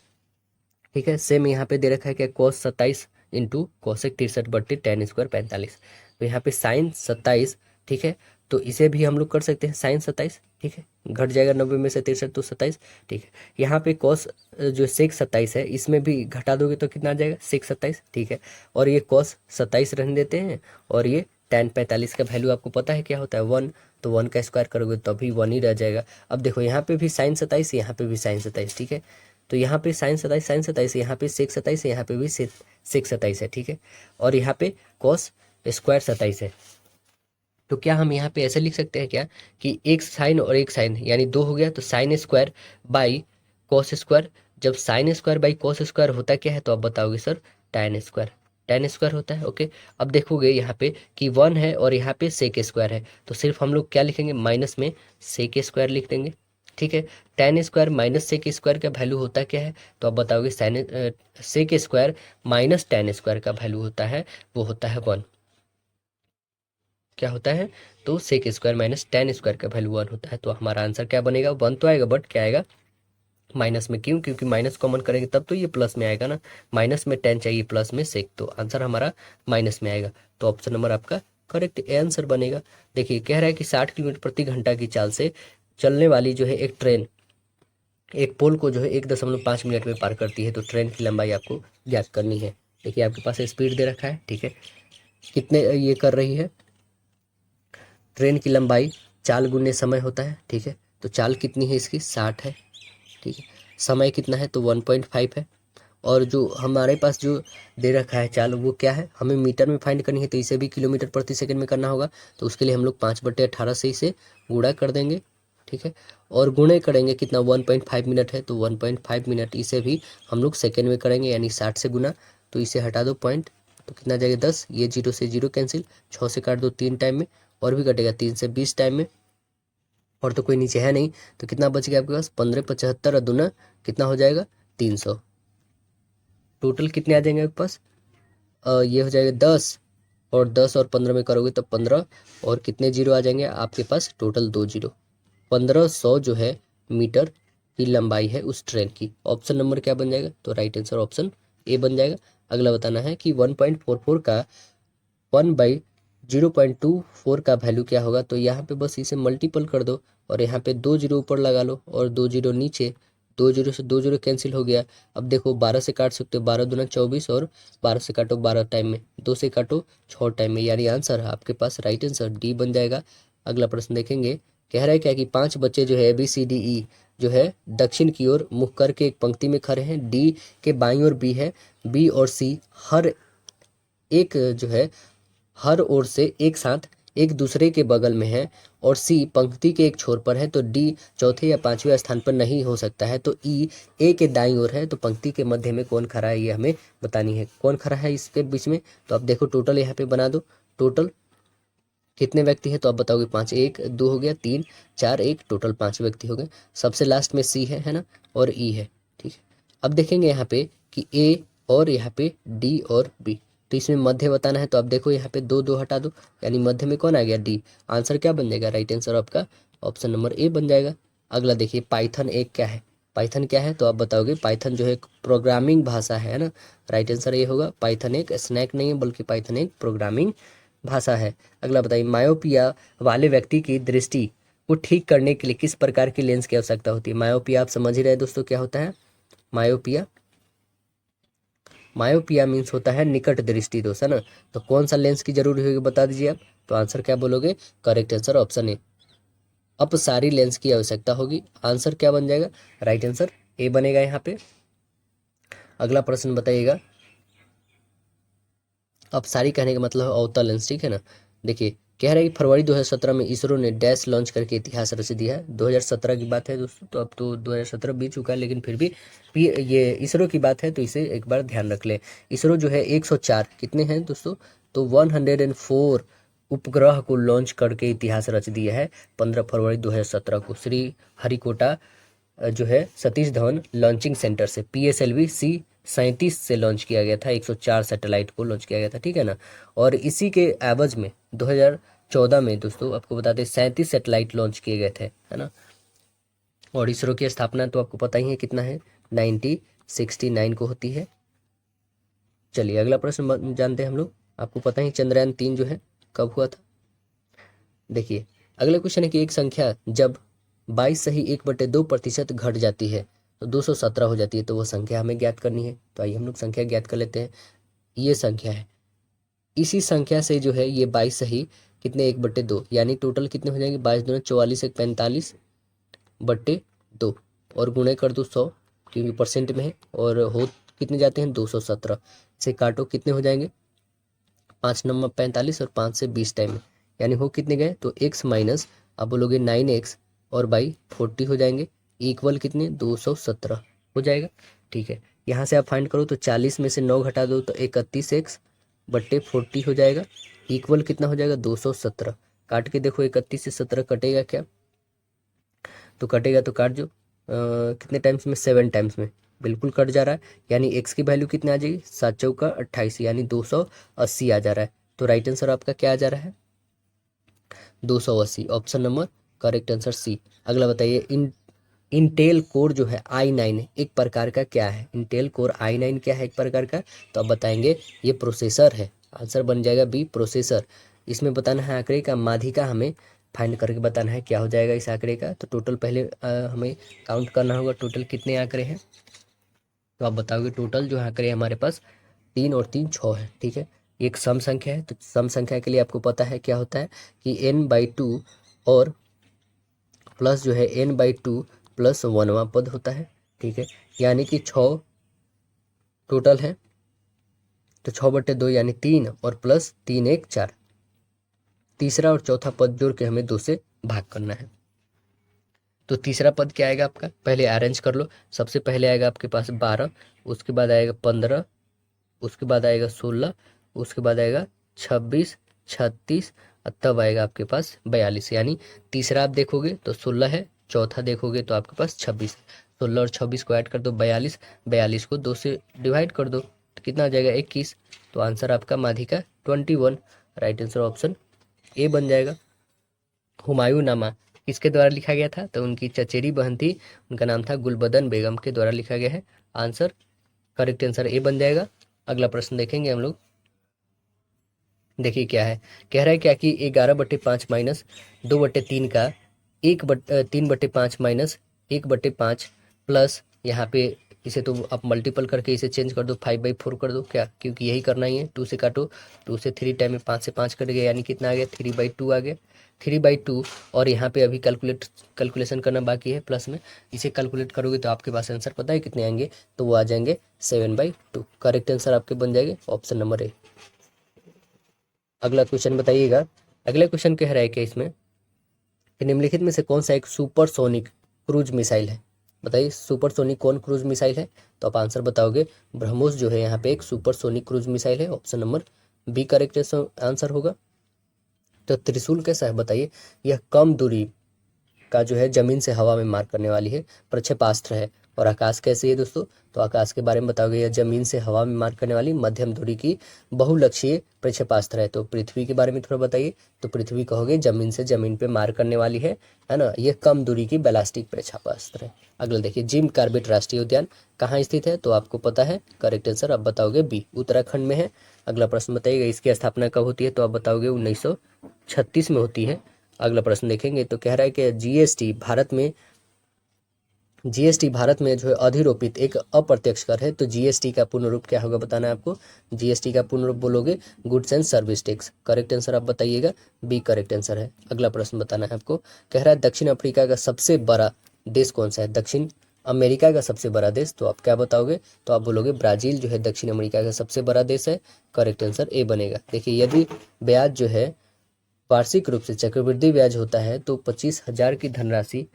ठीक है। सेम यहाँ पे दे रखा है क्या, कॉस 27 इंटू कॉसेक 63 बट्टे टेन स्क्वायर 45, तो यहाँ पे साइन 27, ठीक है, तो इसे भी हम लोग कर सकते हैं साइन 27, ठीक है, घट जाएगा 90 में से 63 तो 27, ठीक है। यहाँ पे कॉस जो सेक 27 है इसमें भी घटा दोगे तो कितना आ जाएगा, सेक 27, ठीक है, और ये कॉस 27 रहने देते हैं, और ये टेन 45 का वैल्यू आपको पता है क्या होता है 1, तो 1 का स्क्वायर करोगे तो अभी 1 ही रह जाएगा। अब देखो यहाँ पे भी साइन 27, यहाँ पे भी साइन 27, ठीक है, तो यहाँ पे साइन 27 यहाँ पे सेक 27 यहाँ पे भी सेक 27 है, ठीक है। और यहाँ पे कॉस स्क्वायर 27 है। तो क्या हम यहाँ पे ऐसे लिख सकते हैं क्या कि एक साइन और एक साइन यानी दो हो गया, तो sine square by cos square. जब sine square by cos square होता क्या है तो आप बताओगे sir tan square, tan square होता है। ओके, अब देखोगे यहाँ पे कि 1 है और यहाँ पे सेक स्क्वायर है, तो सिर्फ हम लोग क्या लिखेंगे, माइनस में सेक स्क्वायर लिख देंगे, ठीक है। tan square minus sec square का वैल्यू होता क्या है तो आप बताओगे sec square minus tan square का वैल्यू होता है, वो होता है 1। क्या होता है, तो sec square minus tan square का वैल्यू 1 होता है। तो हमारा आंसर क्या बनेगा, 1 तो आएगा बट क्या आएगा, माइनस में। क्यों, क्योंकि माइनस कॉमन करेंगे तब तो ये प्लस में आएगा ना, माइनस में tan चाहिए प्लस में सेक, तो आंसर हमारा माइनस में आएगा। तो ऑप्शन नंबर आपका करेक्ट आंसर बनेगा। देखिए कह रहा है कि 60 किलोमीटर प्रति घंटा की चाल से चलने वाली जो है एक ट्रेन एक पोल को जो है 1.5 मिनट में पार करती है, तो ट्रेन की लंबाई आपको ज्ञात करनी है। देखिए आपके पास स्पीड दे रखा है, ठीक है, कितने ये कर रही है, ट्रेन की लंबाई चाल गुने समय होता है, ठीक है। तो चाल कितनी है इसकी, 60 है, ठीक है। समय कितना है तो 1.5 है। और जो हमारे पास जो दे रखा है चाल वो क्या है, हमें मीटर में फाइंड करनी है, तो इसे भी किलोमीटर प्रति सेकंड में करना होगा। तो उसके लिए हम लोग 5/18 से इसे गुणा कर देंगे, ठीक है। और गुणे करेंगे कितना, 1.5 मिनट है तो 1.5 मिनट, इसे भी हम लोग सेकेंड में करेंगे यानी 60 से गुना। तो इसे हटा दो पॉइंट, तो कितना जाएगा 10, ये 0 से 0 कैंसिल, 6 से काट दो 3 टाइम में, और भी कटेगा 3 से 20 टाइम में, और तो कोई नीचे है नहीं, तो कितना बच गया आपके पास, 15 75 और दूना कितना हो जाएगा 300। टोटल कितने आ जाएंगे आपके पास, ये हो जाएगा 10, और 10 और 15 में करोगे तो 15, और कितने जीरो आ जाएंगे आपके पास, टोटल 2 जीरो, 1500 जो है मीटर की लंबाई है उस ट्रेन की। ऑप्शन नंबर क्या बन जाएगा, तो राइट आंसर ऑप्शन ए बन जाएगा। अगला बताना है कि 1.44 का 1/0.24 का वैल्यू क्या होगा, तो यहाँ पे बस इसे मल्टीपल कर दो, और यहाँ पे 2 जीरो ऊपर लगा लो और 2 जीरो नीचे, 2 जीरो से 2 जीरो कैंसिल हो गया। अब देखो 12 से काट सकते हो, 12 दूना 24, और 12 से काटो 12 टाइम में, 2 से काटो 6 टाइम में, यानी आंसर आपके पास राइट आंसर डी बन जाएगा। अगला प्रश्न देखेंगे, कह रहा है क्या कि 5 बच्चे जो है ABCDE जो है दक्षिण की ओर मुख करके एक पंक्ति में खड़े हैं, डी के बाईं ओर बी है, बी और सी हर एक जो है हर ओर से एक साथ एक दूसरे के बगल में है, और सी पंक्ति के एक छोर पर है, तो डी चौथे या पांचवें स्थान पर नहीं हो सकता है, तो ई ए के दाईं ओर है, तो पंक्ति के मध्य में कौन खड़ा है ये हमें बतानी है, कौन खड़ा है इसके बीच में। तो आप देखो टोटल यहाँ पे बना दो, टोटल कितने व्यक्ति हैं तो आप बताओगे 5, 1 2 हो गया, 3 4 1, टोटल 5 व्यक्ति हो गए। सबसे लास्ट में सी है ना, और ई है, ठीक है। अब देखेंगे यहाँ पे कि ए और यहाँ पे डी और बी, तो इसमें मध्य बताना है, तो आप देखो यहाँ पे 2 2 हटा दो, यानी मध्य में कौन आ गया, डी। आंसर क्या बन जाएगा, राइट आंसर आपका ऑप्शन नंबर ए बन जाएगा। अगला देखिए पाइथन एक क्या है, पाइथन क्या है तो आप बताओगे पाइथन जो है एक प्रोग्रामिंग भाषा है ना, राइट आंसर ये होगा। पाइथन एक स्नैक नहीं है बल्कि पाइथन एक प्रोग्रामिंग भाषा है। अगला बताइए, मायोपिया वाले व्यक्ति की दृष्टि को ठीक करने के लिए किस प्रकार की लेंस की आवश्यकता होती है। मायोपिया आप समझ ही रहे दोस्तों क्या होता है, मायोपिया, मायोपिया मीन्स होता है निकट दृष्टि दोष, है ना। तो कौन सा लेंस की जरूरी होगी बता दीजिए आप, तो आंसर क्या बोलोगे, करेक्ट आंसर ऑप्शन ए, अपसारी लेंस की आवश्यकता होगी। आंसर क्या बन जाएगा, राइट आंसर ए बनेगा यहाँ पे। अगला प्रश्न बताइएगा, अपसारी कहने का मतलब है अवतल लेंस, ठीक है ना। देखिए कह रहा है कि फरवरी 2017 में इसरो ने डैश लॉन्च करके इतिहास रच दिया है। 2017 की बात है दोस्तों, तो अब तो 2017 बीत चुका है, लेकिन फिर भी ये इसरो की बात है तो इसे एक बार ध्यान रख ले। इसरो जो है 104 कितने हैं दोस्तों, तो 104 उपग्रह को लॉन्च करके इतिहास रच दिया है 15 फरवरी 2017 को श्री हरिकोटा जो है सतीश धवन लॉन्चिंग सेंटर से, PSLV C-37 से लॉन्च किया गया था, 104 सैटेलाइट को लॉन्च किया गया था, ठीक है ना। और इसी के एवज में 2014 में दोस्तों आपको बता दें 37 सैटेलाइट लॉन्च किए गए थे, है ना। और इसरो की स्थापना तो आपको पता ही है कितना है, 1969 को होती है। चलिए अगला प्रश्न जानते हैं हम लोग, आपको पता ही चंद्रयान 3 जो है कब हुआ था। देखिए अगला क्वेश्चन है कि एक संख्या जब 22 सही 1/2% घट जाती है तो 217 हो जाती है, तो वो संख्या हमें ज्ञात करनी है। तो आइए हम लोग संख्या ज्ञात कर लेते हैं। ये संख्या है, इसी संख्या से जो है ये 22 सही कितने 1/2, यानी टोटल कितने हो जाएंगे, 22 दूना 44 1 45/2, और गुणे कर दो 100 क्योंकि परसेंट में है, और हो कितने जाते हैं 217 से काटो कितने हो जाएंगे 5 नंबर 45 और 5 से 20 टाइम में, यानी हो कितने गए तो x माइनस आप बोलोगे 9x और बाई 40 हो जाएंगे इक्वल कितने 217 हो जाएगा। ठीक है, यहाँ से आप फाइंड करो तो 40 में से 9 घटा दो तो 31x बट्टे 40 हो जाएगा इक्वल कितना हो जाएगा 217। काट के देखो 31 से 17 कटेगा क्या, तो कटेगा तो काट जो कितने टाइम्स में 7 टाइम्स में बिल्कुल कट जा रहा है, यानी x की वैल्यू कितने आ जाएगी 7 चौका 28 यानी 280 आ जा रहा है। तो राइट आंसर आपका क्या आ जा रहा है 280, option number correct answer C. अगला बताइए इंटेल कोर जो है i9 एक प्रकार का क्या है, इंटेल कोर i9 क्या है एक प्रकार का, तो आप बताएंगे ये प्रोसेसर है, आंसर बन जाएगा बी प्रोसेसर। इसमें बताना है आंकड़े का माध्यिका हमें फाइंड करके बताना है क्या हो जाएगा इस आंकड़े का। तो टोटल पहले हमें काउंट करना होगा टोटल कितने आंकड़े हैं, तो आप बताओगे टोटल जो आंकड़े हमारे पास 3 और 3 6 है। ठीक है, ये एक सम संख्या है, तो सम संख्या के लिए आपको पता है क्या होता है कि n/2 और प्लस जो है n/2 प्लस 1वां पद होता है। ठीक है, यानी कि 6 टोटल है, तो 6/2 यानी 3 और प्लस 3 1 4, तीसरा और चौथा पद जोड़ के हमें 2 से भाग करना है। तो तीसरा पद क्या आएगा आपका, पहले अरेंज कर लो। सबसे पहले आएगा आपके पास 12, उसके बाद आएगा 15, उसके बाद आएगा 16, उसके बाद आएगा 26 36 और तब आएगा आपके पास 42, यानी तीसरा आप देखोगे तो 16 है, चौथा देखोगे तो आपके पास 26, 16 और 26 को ऐड कर दो 42, 42 को 2 से डिवाइड कर दो तो कितना आ जाएगा 21। तो आंसर आपका माध्यिका 21, राइट आंसर ऑप्शन ए बन जाएगा। हुमायूं नामा किसके द्वारा लिखा गया था, तो उनकी चचेरी बहन थी, उनका नाम था गुलबदन बेगम के द्वारा लिखा गया है, आंसर करेक्ट आंसर ए बन जाएगा। अगला प्रश्न देखेंगे हम लोग, देखिए क्या है, कह रहा है क्या कि 11/5 माइनस 2/3 का 3/5 माइनस 1/5 प्लस यहाँ पे इसे तो आप मल्टीपल करके इसे चेंज कर दो 5/4 कर दो क्या, क्योंकि यही करना ही है। 2 से काटो, 2 से 3 टाइम में 5 से 5 कट गया यानी कितना आ गया 3/2 आ गया 3/2। और यहाँ पे अभी कैलकुलेशन करना बाकी है प्लस में, इसे कैलकुलेट करोगे तो आपके पास आंसर पता है कितने आएंगे, तो वो आ जाएंगे 7/2। करेक्ट आंसर आपके बन जाएंगे ऑप्शन नंबर ए। अगला क्वेश्चन बताइएगा, अगला क्वेश्चन कह रहा है कि इसमें कि निम्नलिखित में से कौन सा एक सुपरसोनिक क्रूज मिसाइल है, बताइए सुपरसोनिक कौन क्रूज मिसाइल है, तो आप आंसर बताओगे ब्रह्मोस जो है यहाँ पे एक सुपरसोनिक क्रूज मिसाइल है, option number B correct answer होगा। तो त्रिशूल कैसा है बताइए, यह कम दूरी का जो है जमीन से हवा में मार करने वाली है प्रक्षेपास्त्र है। और आकाश कैसी है दोस्तों, तो आकाश के बारे में बताओगे, यह जमीन से हवा में मार करने वाली मध्यम दूरी की बहुलक्ष्यीय प्रक्षेपास्त्र है। तो पृथ्वी के बारे में थोड़ा बताइए, तो पृथ्वी कहोगे जमीन से जमीन पे मार करने वाली है ना, यह कम दूरी की बैलिस्टिक प्रक्षेपास्त्र है। अगला देखिए, जिम कॉर्बेट राष्ट्रीय उद्यान कहाँ स्थित है, तो आपको पता है करेक्ट आंसर आप बताओगे बी उत्तराखंड में है। अगला प्रश्न बताइएगा, इसकी स्थापना कब होती है, तो आप बताओगे 1936 में होती है। अगला प्रश्न देखेंगे तो कह रहा है कि जीएसटी भारत में जो है अधिरोपित एक अप्रत्यक्ष कर है, तो जीएसटी का पूर्ण रूप क्या होगा बताना है आपको, जीएसटी का पूर्ण रूप बोलोगे goods and service tax. Correct answer आप बताइएगा बी करेक्ट आंसर है। अगला प्रश्न बताना है आपको, कह रहा है दक्षिण अफ्रीका का सबसे बड़ा देश कौन सा है, दक्षिण अमेरिका का सबसे बड़ा देश, तो आप क्या बताओगे, तो आप बोलोगे ब्राजील जो है दक्षिण अमेरिका का सबसे बड़ा देश है, करेक्ट आंसर ए बनेगा। देखिए यदि ब्याज जो है वार्षिक रूप से चक्रवृद्धि ब्याज होता है तो 25,000 की धनराशि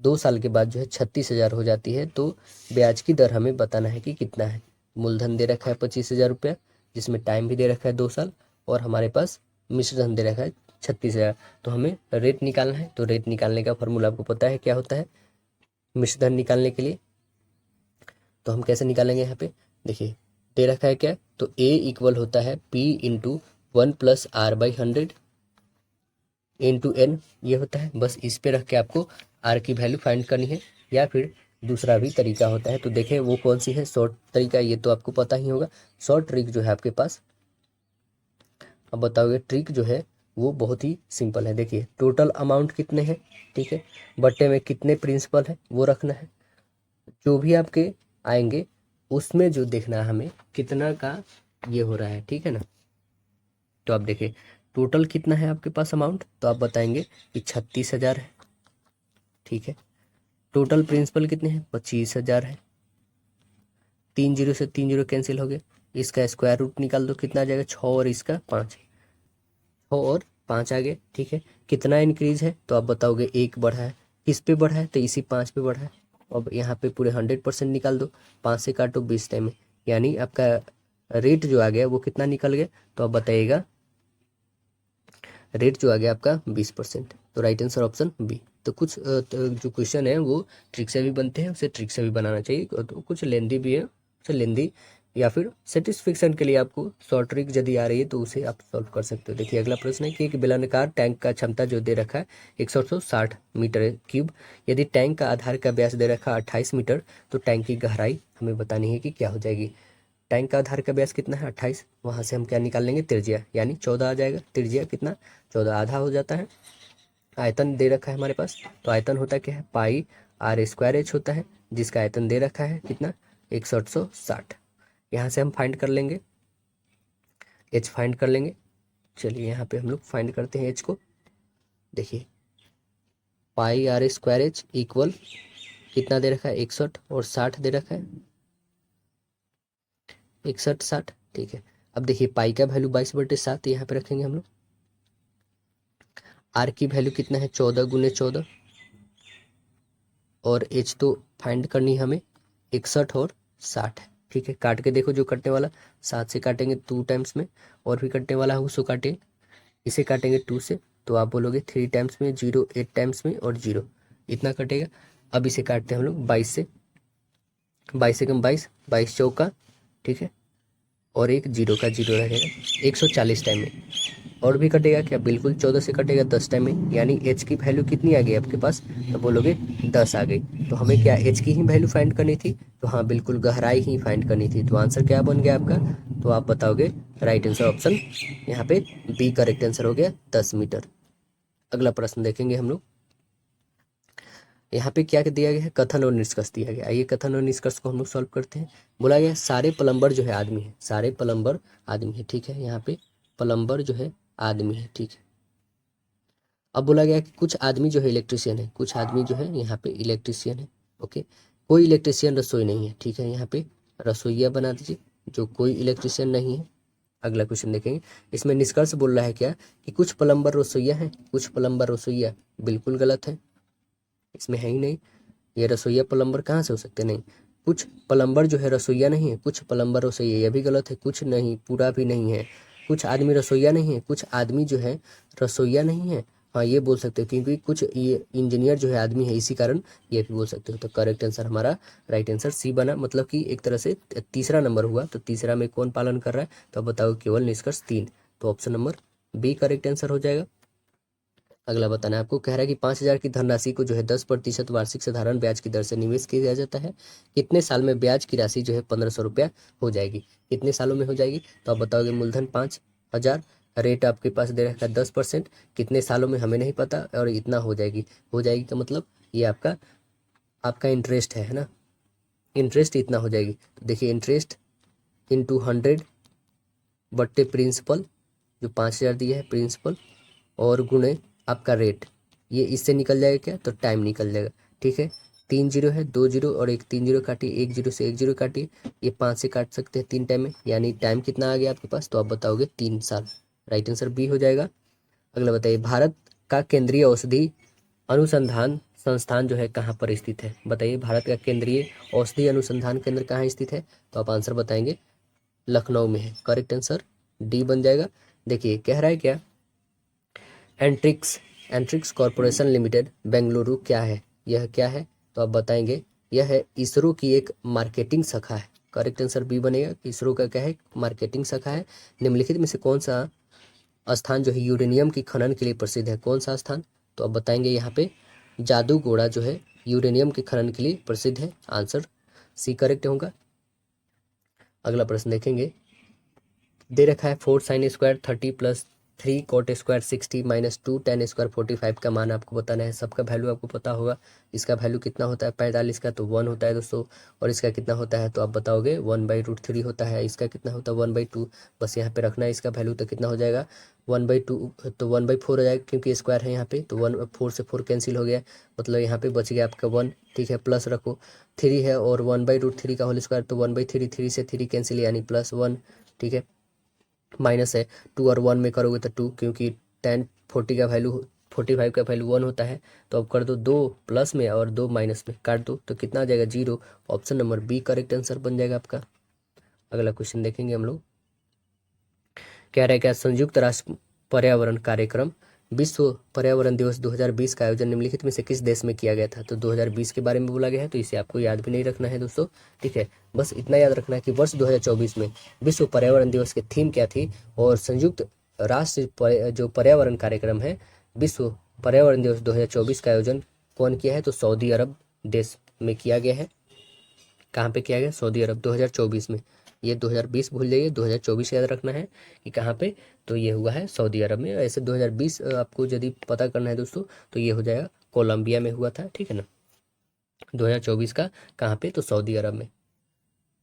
2 साल के बाद जो है 36,000 हो जाती है, तो ब्याज की दर हमें बताना है कि कितना है। मूलधन दे रखा है 25,000 रुपया, जिसमें टाइम भी दे रखा है 2 साल, और हमारे पास मिश्र धन दे रखा है 36,000, तो हमें रेट निकालना है। तो रेट निकालने का फॉर्मूला आपको पता है क्या होता है मिश्र धन निकालने के लिए, तो हम कैसे निकालेंगे, यहाँ पे देखिए दे रखा है क्या, तो ए इक्वल होता है P into 1+r/100 into N, ये होता है। बस इस पे रख के आपको आर की वैल्यू फाइंड करनी है, या फिर दूसरा भी तरीका होता है, तो देखें वो कौन सी है शॉर्ट तरीका, ये तो आपको पता ही होगा। शॉर्ट ट्रिक जो है आपके पास, अब बताओगे ट्रिक जो है वो बहुत ही सिंपल है। देखिए टोटल अमाउंट कितने हैं, ठीक है, बट्टे में कितने प्रिंसिपल है वो रखना है, जो भी आपके आएंगे उसमें जो देखना है हमें कितना का ये हो रहा है, ठीक है ना। तो आप देखिए टोटल कितना है आपके पास अमाउंट, तो आप बताएंगे कि 36,000 है, ठीक है। टोटल प्रिंसिपल कितने हैं, 25,000 है, 3 जीरो से 3 जीरो कैंसिल हो गया, इसका स्क्वायर रूट निकाल दो, कितना आ जाएगा 6 और इसका 5, 6 और 5 आ गए। ठीक है, कितना इंक्रीज है तो आप बताओगे 1 बढ़ा है, किस पे बढ़ा है तो इसी 5 पे बढ़ा है। अब यहाँ पे पूरे 100% निकाल दो, 5 से काटो 20 टाइम में, यानी आपका रेट जो आ गया वो कितना निकल गया तो आप बताइएगा, रेट जो आ गया आपका 20%। तो राइट आंसर ऑप्शन बी। तो कुछ तो जो क्वेश्चन है वो ट्रिक से भी बनते हैं, उसे ट्रिक से भी बनाना चाहिए, तो कुछ लेंदी भी है, उसे लेंदी या फिर सेटिस्फेक्शन के लिए आपको शॉर्ट ट्रिक यदि आ रही है तो उसे आप सॉल्व कर सकते हो। देखिए अगला प्रश्न है कि एक बेलनाकार टैंक का क्षमता जो दे रखा है 160 मीटर क्यूब, यदि टैंक का आधार का व्यास दे रखा 28 मीटर, तो टैंक की गहराई हमें बतानी है कि क्या हो जाएगी। टैंक का आधार का व्यास कितना है 28, वहाँ से हम क्या निकाल लेंगे त्रिज्या, यानी 14 आ जाएगा। त्रिज्या कितना 14 आधा हो जाता है। आयतन दे रखा है हमारे पास, तो आयतन होता क्या है पाई आर स्क्वायर एच होता है, जिसका आयतन दे रखा है कितना 160। यहाँ से हम फाइंड कर लेंगे, एच फाइंड कर लेंगे। चलिए यहाँ पे हम लोग फाइंड करते हैं एच को। देखिए पाई आर स्क्वायर एच इक्वल कितना दे रखा है 61 और 60 दे रखा है 61 60। ठीक है, अब देखिए पाई का वैल्यू 22/7 यहाँ पे रखेंगे हम लोग। आर की वैल्यू कितना है 14 गुने 14, और एच तो फाइंड करनी है हमें 61 और 60 है। ठीक है, काट के देखो जो कटने वाला 7 से काटेंगे 2 टाइम्स में, और भी कटने वाला है उसको काटेंगे, इसे काटेंगे 2 से, तो आप बोलोगे 3 टाइम्स में 0, 8 टाइम्स में और 0, इतना कटेगा। अब इसे काटते हैं हम लोग 22 से, 22 से कम 22, 22 चौका, ठीक है, और एक 0 का 0 रहेगा 140 टाइम में, और भी कटेगा क्या, बिल्कुल 14 से कटेगा 10 टाइम में, यानी एच की वैल्यू कितनी आ गई आपके पास, तो बोलोगे 10 आ गई। तो हमें क्या एच की ही वैल्यू फाइंड करनी थी, तो हाँ बिल्कुल गहराई ही फाइंड करनी थी। तो आंसर क्या बन गया आपका, तो आप बताओगे राइट आंसर ऑप्शन यहाँ पे बी करेक्ट आंसर हो गया 10 मीटर। अगला प्रश्न देखेंगे हम लोग, यहाँ पे क्या दिया गया है, कथन और निष्कर्ष दिया गया। आइए कथन और निष्कर्ष को हम लोग सॉल्व करते हैं। बोला गया सारे प्लम्बर जो है आदमी है, सारे प्लम्बर आदमी है। ठीक है, यहाँ पे प्लम्बर जो है आदमी है। ठीक है, अब बोला गया कि कुछ आदमी जो है इलेक्ट्रिशियन है, कुछ आदमी जो है यहाँ पे इलेक्ट्रिशियन है। ओके, कोई इलेक्ट्रिशियन रसोई नहीं है। ठीक है, यहाँ पे रसोईया बना दीजिए, जो कोई इलेक्ट्रिशियन नहीं है। अगला क्वेश्चन देखेंगे, इसमें निष्कर्ष बोल रहा है क्या कि कुछ प्लम्बर रसोईया है, कुछ प्लम्बर रसोईया, बिल्कुल गलत है, इसमें है ही नहीं। ये रसोईया प्लम्बर कहाँ से हो सकते, नहीं। कुछ प्लम्बर जो है रसोईया नहीं है, कुछ प्लम्बर रसोईया, यह भी गलत है, कुछ नहीं पूरा भी नहीं है। कुछ आदमी रसोईया नहीं है, कुछ आदमी जो है रसोईया नहीं है, हाँ ये बोल सकते हो, क्योंकि कुछ ये इंजीनियर जो है आदमी है, इसी कारण ये भी बोल सकते हो। तो करेक्ट आंसर हमारा राइट आंसर सी बना, मतलब कि एक तरह से तीसरा नंबर हुआ। तो तीसरा में कौन पालन कर रहा है, तो अब बताओ केवल निष्कर्ष 3, तो option number B correct answer हो जाएगा। अगला बताना है आपको, कह रहा है कि 5,000 की धनराशि को जो है 10% वार्षिक साधारण ब्याज की दर से निवेश किया जाता है, कितने साल में ब्याज की राशि जो है 1,500 रुपया हो जाएगी, कितने सालों में हो जाएगी, तो आप बताओगे मूलधन 5,000, रेट आपके पास दे रखा है 10%, कितने सालों में हमें नहीं पता, और इतना हो जाएगी। हो जाएगी का मतलब ये आपका आपका इंटरेस्ट है ना, इंटरेस्ट इतना हो जाएगी। तो देखिए इंटरेस्ट इंटू 100 बट्टे प्रिंसिपल, जो 5,000 दिया है प्रिंसिपल, और गुणे आपका रेट, ये इससे निकल जाएगा क्या, तो टाइम निकल जाएगा। ठीक है, 3 जीरो है, 2 जीरो और एक 3 जीरो काटिए, 1 जीरो से 1 जीरो काटिए, ये 5 से काट सकते हैं 3 टाइम में, यानी टाइम कितना आ गया आपके पास, तो आप बताओगे 3 साल। राइट आंसर बी हो जाएगा। अगला बताइए, भारत का केंद्रीय औषधि अनुसंधान संस्थान जो है कहाँ पर स्थित है, बताइए भारत का केंद्रीय औषधि अनुसंधान केंद्र कहाँ स्थित है, तो आप आंसर बताएंगे लखनऊ में है। करेक्ट आंसर डी बन जाएगा। देखिए कह रहा है क्या, एंट्रिक्स एंट्रिक्स कॉरपोरेशन लिमिटेड बेंगलुरु क्या है, यह क्या है, तो आप बताएंगे यह है इसरो की एक मार्केटिंग शाखा है। करेक्ट आंसर बी बनेगा, इसरो का क्या है, मार्केटिंग शाखा है। निम्नलिखित में से कौन सा स्थान जो है यूरेनियम की खनन के लिए प्रसिद्ध है, कौन सा स्थान, तो आप बताएंगे यहाँ पे जादूगोड़ा जो है यूरेनियम के खनन के लिए प्रसिद्ध है। आंसर सी करेक्ट होगा। अगला प्रश्न देखेंगे, दे रखा है 4 sin² 30 + 3 cot square 60 minus 2 tan square 45 का मान आपको बताना है। सबका वैल्यू आपको पता होगा। इसका वैल्यू कितना होता है 45 का, तो 1 होता है दोस्तों। और इसका कितना होता है तो आप बताओगे 1/√3 होता है। इसका कितना होता है 1/2। बस यहाँ पे रखना है इसका वैल्यू, तो कितना हो जाएगा 1/2, तो 1/4 हो जाएगा क्योंकि स्क्वायर है यहाँ पे। तो 4 से 4 कैंसिल हो गया, मतलब यहाँ पे बच गया आपका 1। ठीक है, प्लस रखो 3 है और 1/√3 का होल स्क्वायर, तो 1/3, 3 से 3 कैंसिल यानी +1। ठीक है, माइनस है 2 और 1 में करोगे तो 2, क्योंकि 40 का वैल्यू 45 का वैल्यू 1 होता है। तो अब कर दो 2 प्लस में और 2 माइनस में, काट दो तो कितना आ जाएगा 0। Option number B correct answer बन जाएगा आपका। अगला क्वेश्चन देखेंगे हम लोग। कह रहा है क्या संयुक्त राष्ट्र पर्यावरण कार्यक्रम विश्व पर्यावरण दिवस 2020 का आयोजन निम्नलिखित में से किस देश में किया गया था। तो 2020 के बारे में बोला गया है, तो इसे आपको याद भी नहीं रखना है दोस्तों। ठीक है, बस इतना याद रखना है कि वर्ष 2024 में विश्व पर्यावरण दिवस की थीम क्या थी। और संयुक्त राष्ट्र जो पर्यावरण कार्यक्रम है विश्व पर्यावरण दिवस 2024 का आयोजन कौन किया है, तो सऊदी अरब देश में किया गया है। कहाँ पे किया गया, सऊदी अरब 2024 में। ये 2020 भूल जाइए, 2024 याद रखना है कि कहाँ पे, तो ये हुआ है सऊदी अरब में। ऐसे 2020 आपको यदि पता करना है दोस्तों, तो ये हो जाएगा कोलंबिया में हुआ था। ठीक है ना, 2024 का कहाँ पे, तो सऊदी अरब में।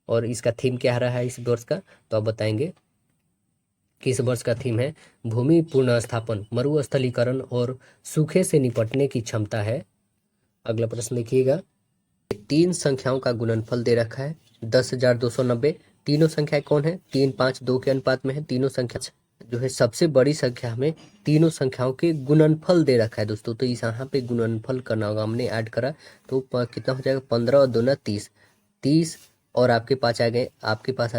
और इसका थीम क्या रहा है इस वर्ष का, तो आप बताएंगे कि इस वर्ष का थीम है भूमि पुनर्स्थापन, मरुस्थलीकरण और सूखे से निपटने की क्षमता है। अगला प्रश्न देखिएगा। 3 संख्याओं का गुणनफल दे रखा है 10,290। तीनों संख्याएं कौन है, 3, 5, 2 के अनुपात में है। तीनों संख्या जो है सबसे बड़ी संख्या में तीनों संख्याओं के गुणनफल दे रखा है दोस्तों। तो इस यहाँ पे गुणनफल करना होगा, हमने ऐड करा तो कितना हो जाएगा 15 और 2 30, 30 और आपके पास आ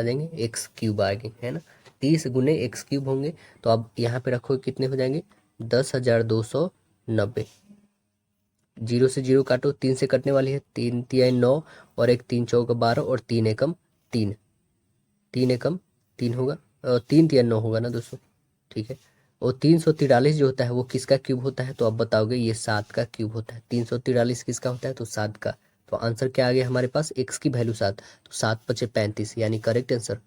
जाएंगे एक्स क्यूब आएंगे, है ना। 30 गुने एक्स क्यूब होंगे, तो अब यहाँ पे रखो कितने हो जाएंगे 10,290। 0 से 0 काटो, 3 से कटने वाली है, 3 3 9 और 1 3 4 12 और 3 एकम 3, 3 एकम 3 होगा, 3 3 9 होगा ना दोस्तों। ठीक है, और 343 जो होता है वो किसका क्यूब होता है, तो आप बताओगे ये 7 का क्यूब होता है। 343 किसका होता है, तो 7 का। तो आंसर क्या आ गया हमारे पास, एक्स की वैल्यू 7, तो 7 × 5 = 35, यानी करेक्ट आंसर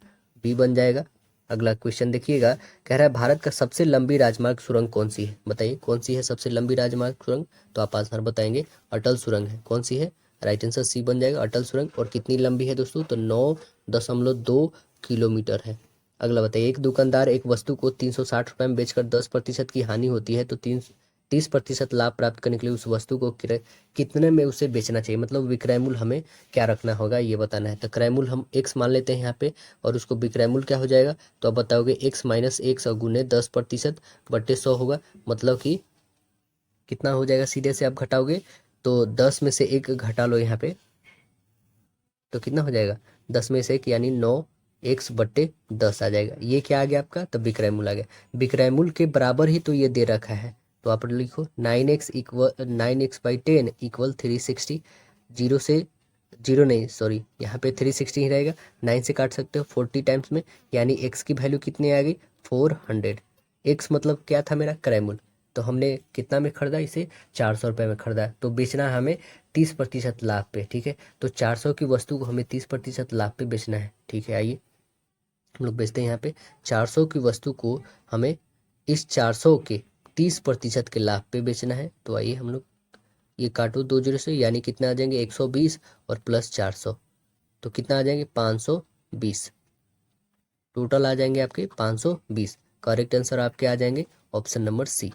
बी बन जाएगा। अगला क्वेश्चन देखिएगा। कह रहा है भारत का सबसे लंबी राजमार्ग सुरंग कौन सी है, बताइए कौन सी है सबसे लंबी राजमार्ग सुरंग। तो आप आंसर बताएंगे अटल सुरंग है। कौन सी है, राइट आंसर सी बन जाएगा अटल सुरंग। और कितनी लंबी है दोस्तों, तो 9.2 किलोमीटर है। अगला बताइए, एक दुकानदार एक वस्तु को 360 रुपये में बेचकर 10% की हानि होती है, तो 30% लाभ प्राप्त करने के लिए उस वस्तु को कितने में उसे बेचना चाहिए। मतलब विक्रय मूल्य हमें क्या रखना होगा ये बताना है। तो क्रय मूल्य हम x मान लेते हैं यहाँ पे, और उसको विक्रय मूल्य क्या हो जाएगा, तो आप बताओगे x - 100 गुने 10% बट्टे 100 होगा। मतलब कि कितना हो जाएगा, सीधे से आप घटाओगे तो 10 में से 1 घटा लो यहाँ पे, तो कितना हो जाएगा 10 में से 1 यानी 9x/10 आ जाएगा। ये क्या आ गया आपका, तब विक्रय मूल्य आ गया। विक्रय मूल्य के बराबर ही तो ये दे रखा है, तो आप लिखो 9x/10 = 360। 0 से 0 नहीं, सॉरी यहाँ पे 360 ही रहेगा। 9 से काट सकते हो 40 टाइम्स में, यानी x की वैल्यू कितनी आ गई 400। x मतलब क्या था मेरा, क्रय मूल्य। तो हमने कितना में खरीदा इसे, 400 रुपये में खरीदा, तो बेचना है हमें 30% लाभ पे। ठीक है, तो 400 की वस्तु को हमें 30% लाभ पे बेचना है। ठीक है, आइए हम लोग बेचते हैं यहाँ पे 400 की वस्तु को हमें इस 400 के 30% के लाभ पे बेचना है। तो आइए हम लोग ये काटो 2 0 से, यानी कितना आ जाएंगे 120 और प्लस 400, तो कितना आ जाएंगे 520। टोटल आ जाएंगे आपके 520। करेक्ट आंसर आपके आ जाएंगे ऑप्शन नंबर सी।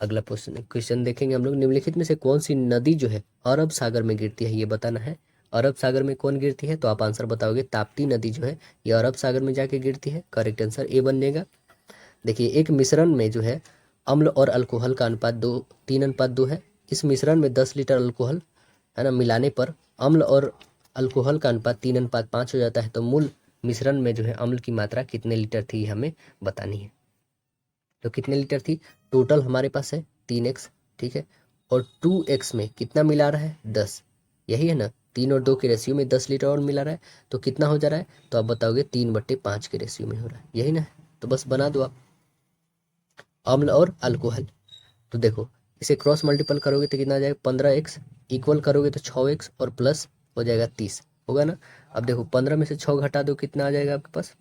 अगला क्वेश्चन देखेंगे हम लोग। निम्नलिखित में से कौन सी नदी जो है अरब सागर में गिरती है, ये बताना है। अरब सागर में कौन गिरती है, तो आप आंसर बताओगे ताप्ती नदी जो है ये अरब सागर में जाके गिरती है। करेक्ट आंसर ए बन जाएगा। देखिए, एक मिश्रण में जो है अम्ल और अल्कोहल का अनुपात 3:2 है। इस मिश्रण में 10 लीटर अल्कोहल है ना मिलाने पर अम्ल और अल्कोहल का अनुपात 3:5 हो जाता है। तो मूल मिश्रण में जो है अम्ल की मात्रा कितने लीटर थी हमें बतानी है। तो कितने लीटर थी, टोटल हमारे पास है 3x। ठीक है, और 2x में कितना मिला रहा है 10, यही है ना। 3 और 2 के रेशियो में 10 लीटर और मिला रहा है, तो कितना हो जा रहा है, तो आप बताओगे 3/5 के रेशियो में हो रहा है, यही ना। तो बस बना दो आप अम्ल और अल्कोहल। तो देखो इसे क्रॉस मल्टीपल करोगे तो कितना आ जाएगा 15x, इक्वल करोगे तो 6x और प्लस हो जाएगा 30, होगा ना। अब देखो 15 में से 6 घटा दो कितना आ जाएगा आपके पास,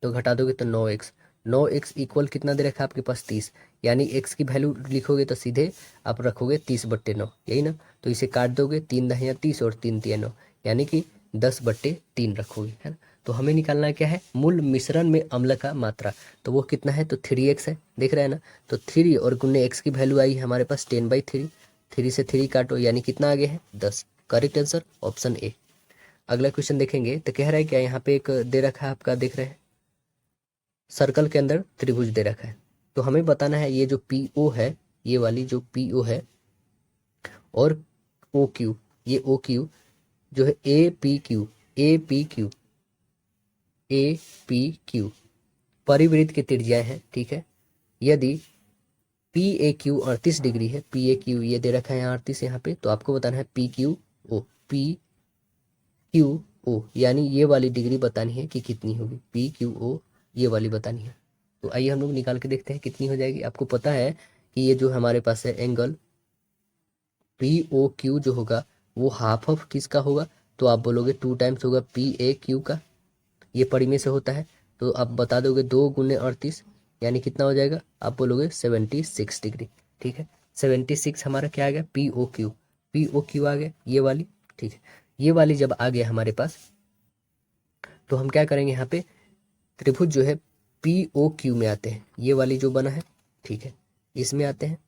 तो घटा दोगे तो 9x, 9x इक्वल कितना दे रखा है आपके पास 30, यानी x की वैल्यू लिखोगे तो सीधे आप रखोगे 30/9, यही ना। तो इसे काट दोगे, 3 दहिया 30 और 3 तिया 9, यानी कि 10/3 रखोगे, है ना। तो हमें निकालना क्या है, मूल मिश्रण में अम्ल का मात्रा। तो वो कितना है, तो 3x है, देख रहे हैं ना। तो 3 और गुने x की वैल्यू आई है हमारे पास 10/3, 3 से 3 काटो, यानी कितना आ गया है 10। करेक्ट आंसर ऑप्शन ए। अगला क्वेश्चन देखेंगे तो कह रहा है क्या, यहाँ पे एक दे रखा है आपका, देख रहे हैं सर्कल के अंदर त्रिभुज दे रखा है। तो हमें बताना है ये जो पी ओ है, ये वाली जो पी ओ है और ओ क्यू, ये ओ क्यू जो है A P Q, A P Q, A P Q परिवृत्त की त्रिज्याएं हैं, ठीक है। यदि पी ए क्यू 38 डिग्री है, पी ए क्यू ये दे रखा है यहाँ 38 यहाँ पे, तो आपको बताना है P Q O, P Q O यानी ये वाली डिग्री बतानी है कि कितनी होगी, पी क्यू ओ ये वाली बतानी है। तो आइए हम लोग निकाल के देखते हैं कितनी हो जाएगी। आपको पता है कि ये जो हमारे पास है एंगल पी ओ क्यू जो होगा वो हाफ ऑफ किसका होगा, तो आप बोलोगे 2 टाइम्स होगा पी ए क्यू का, ये परिमेय से होता है। तो आप बता दोगे 2 × 38 यानी कितना हो जाएगा, आप बोलोगे 76 डिग्री, ठीक है। 76 हमारा क्या आ गया, P O Q, P O Q आ गया ये वाली, ठीक है। ये वाली जब आ गया हमारे पास तो हम क्या करेंगे, यहाँ पे त्रिभुज जो है पी ओ क्यू में आते हैं, ये वाली जो बना है, ठीक है, इसमें आते हैं।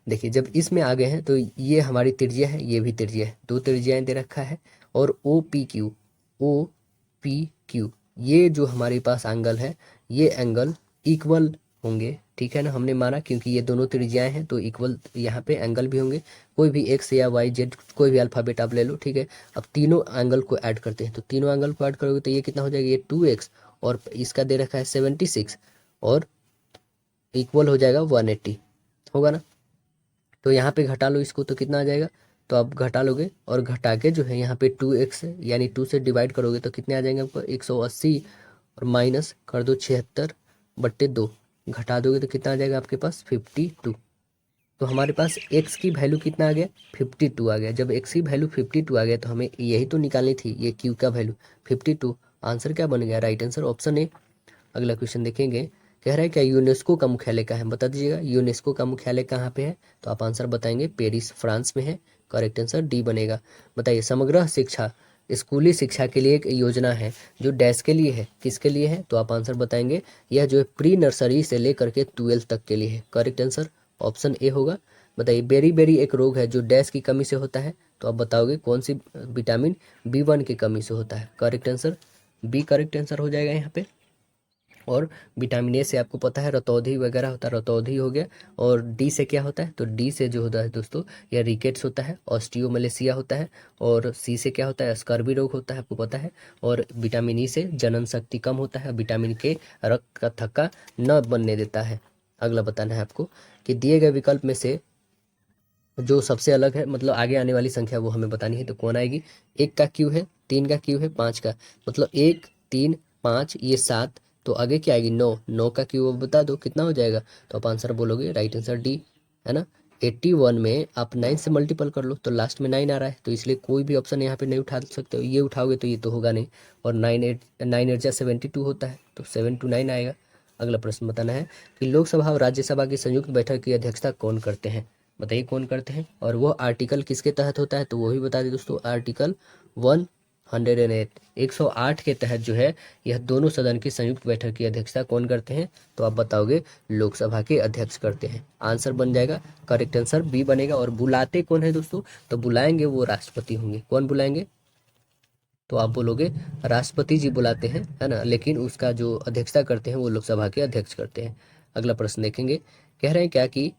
देखिए जब इसमें आ गए हैं तो ये हमारी त्रिज्या है, ये भी त्रिज्या है, 2 त्रिज्याएं दे रखा है। और O P Q, O P Q ये जो हमारे पास एंगल है, ये एंगल इक्वल होंगे, ठीक है ना। हमने माना क्योंकि ये दोनों त्रिज्याएं हैं तो इक्वल यहाँ पे एंगल भी होंगे। कोई भी एक्स या वाई जेड कोई भी अल्फाबेट आप ले लो, ठीक है। अब तीनों एंगल को ऐड करते हैं, तो तीनों एंगल को ऐड करोगे तो ये कितना हो जाएगा, ये 2x और इसका दे रखा है 76 और इक्वल हो जाएगा 180, होगा ना। तो यहाँ पे घटा लो इसको तो कितना आ जाएगा, तो आप घटा लोगे और घटा के जो है यहाँ पे 2x है यानी 2 से डिवाइड करोगे तो कितने आ जाएंगे आपको 180 और माइनस कर दो 76/2, घटा दोगे तो कितना आ जाएगा आपके पास 52। तो हमारे पास x की वैल्यू कितना आ गया 52 आ गया। जब x की वैल्यू 52 आ गया तो हमें यही तो निकालनी थी, ये q का वैल्यू 52। आंसर क्या बन गया, राइट आंसर ऑप्शन ए। अगला क्वेश्चन देखेंगे, कह रहा है क्या यूनेस्को का मुख्यालय कहाँ है, बता दीजिएगा यूनेस्को का मुख्यालय कहाँ पे है। तो आप आंसर बताएंगे पेरिस फ्रांस में है, करेक्ट आंसर डी बनेगा। बताइए समग्र शिक्षा स्कूली शिक्षा के लिए एक योजना है जो डैश के लिए है, किसके लिए है, तो आप आंसर बताएंगे यह जो है प्री नर्सरी से लेकर के 12th तक के लिए है, करेक्ट आंसर ऑप्शन ए होगा। बताइए बेरी बेरी एक रोग है जो डैश की कमी से होता है, तो आप बताओगे कौन सी, विटामिन B1 की कमी से होता है, correct answer B correct answer हो जाएगा यहाँ पे। और विटामिन ए से आपको पता है रतौंधी वगैरह होता है, रतौंधी हो गया। और डी से क्या होता है, तो डी से जो होता है दोस्तों यह रिकेट्स होता है, ऑस्टियोमलेसिया होता है। और सी से क्या होता है, स्कर्वी रोग होता है, आपको पता है। और विटामिन ई से जनन शक्ति कम होता है, विटामिन के रक्त का थक्का न बनने देता है। अगला बताना है आपको कि दिए गए विकल्प में से जो सबसे अलग है, मतलब आगे आने वाली संख्या वो हमें बतानी है, तो कौन आएगी। 1 का क्यू है, 3 का क्यू है, 5 का, मतलब 1 3 5 ये 7, तो आगे क्या आएगी 9, 9 का क्यू अब बता दो कितना हो जाएगा, तो आप आंसर बोलोगे राइट आंसर डी, है ना। 81 में आप 9 से मल्टीपल कर लो तो लास्ट में 9 आ रहा है, तो इसलिए कोई भी ऑप्शन यहाँ पे नहीं उठा सकते हो, ये उठाओगे तो ये तो होगा नहीं। और 9 8 72 होता है, तो 7 to 9 आएगा। अगला प्रश्न बताना है कि लोकसभा और राज्यसभा की संयुक्त बैठक की अध्यक्षता कौन करते हैं, बताइए कौन करते हैं। और वो आर्टिकल किसके तहत होता है, तो वो भी बता दें दोस्तों, आर्टिकल 108 108 के तहत जो है यह दोनों सदन की संयुक्त बैठक की अध्यक्षता कौन करते हैं, तो आप बताओगे लोकसभा के अध्यक्ष करते हैं। आंसर बन जाएगा करेक्ट आंसर बी बनेगा। और बुलाते कौन है दोस्तों, तो बुलाएंगे वो राष्ट्रपति होंगे, कौन बुलाएंगे, तो आप बोलोगे राष्ट्रपति जी बुलाते हैं, है ना, लेकिन उसका जो अध्यक्षता करते हैं वो लोकसभा के अध्यक्ष करते हैं। अगला प्रश्न देखेंगे, कह रहे हैं क्या कि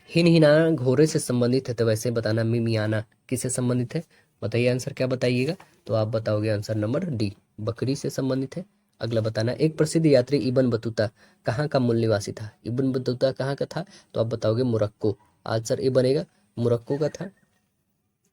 हिनहिनाना घोड़े से संबंधित है, तो वैसे बताना मिमियाना किससे संबंधित है, बताइए आंसर क्या बताइएगा, तो आप बताओगे आंसर नंबर डी, बकरी से संबंधित है। अगला बताना, एक प्रसिद्ध यात्री इब्न बतूता कहाँ का मूल निवासी था, इब्न बतूता कहाँ का था, तो आप बताओगे मोरक्को, आंसर ए बनेगा, मोरक्को का था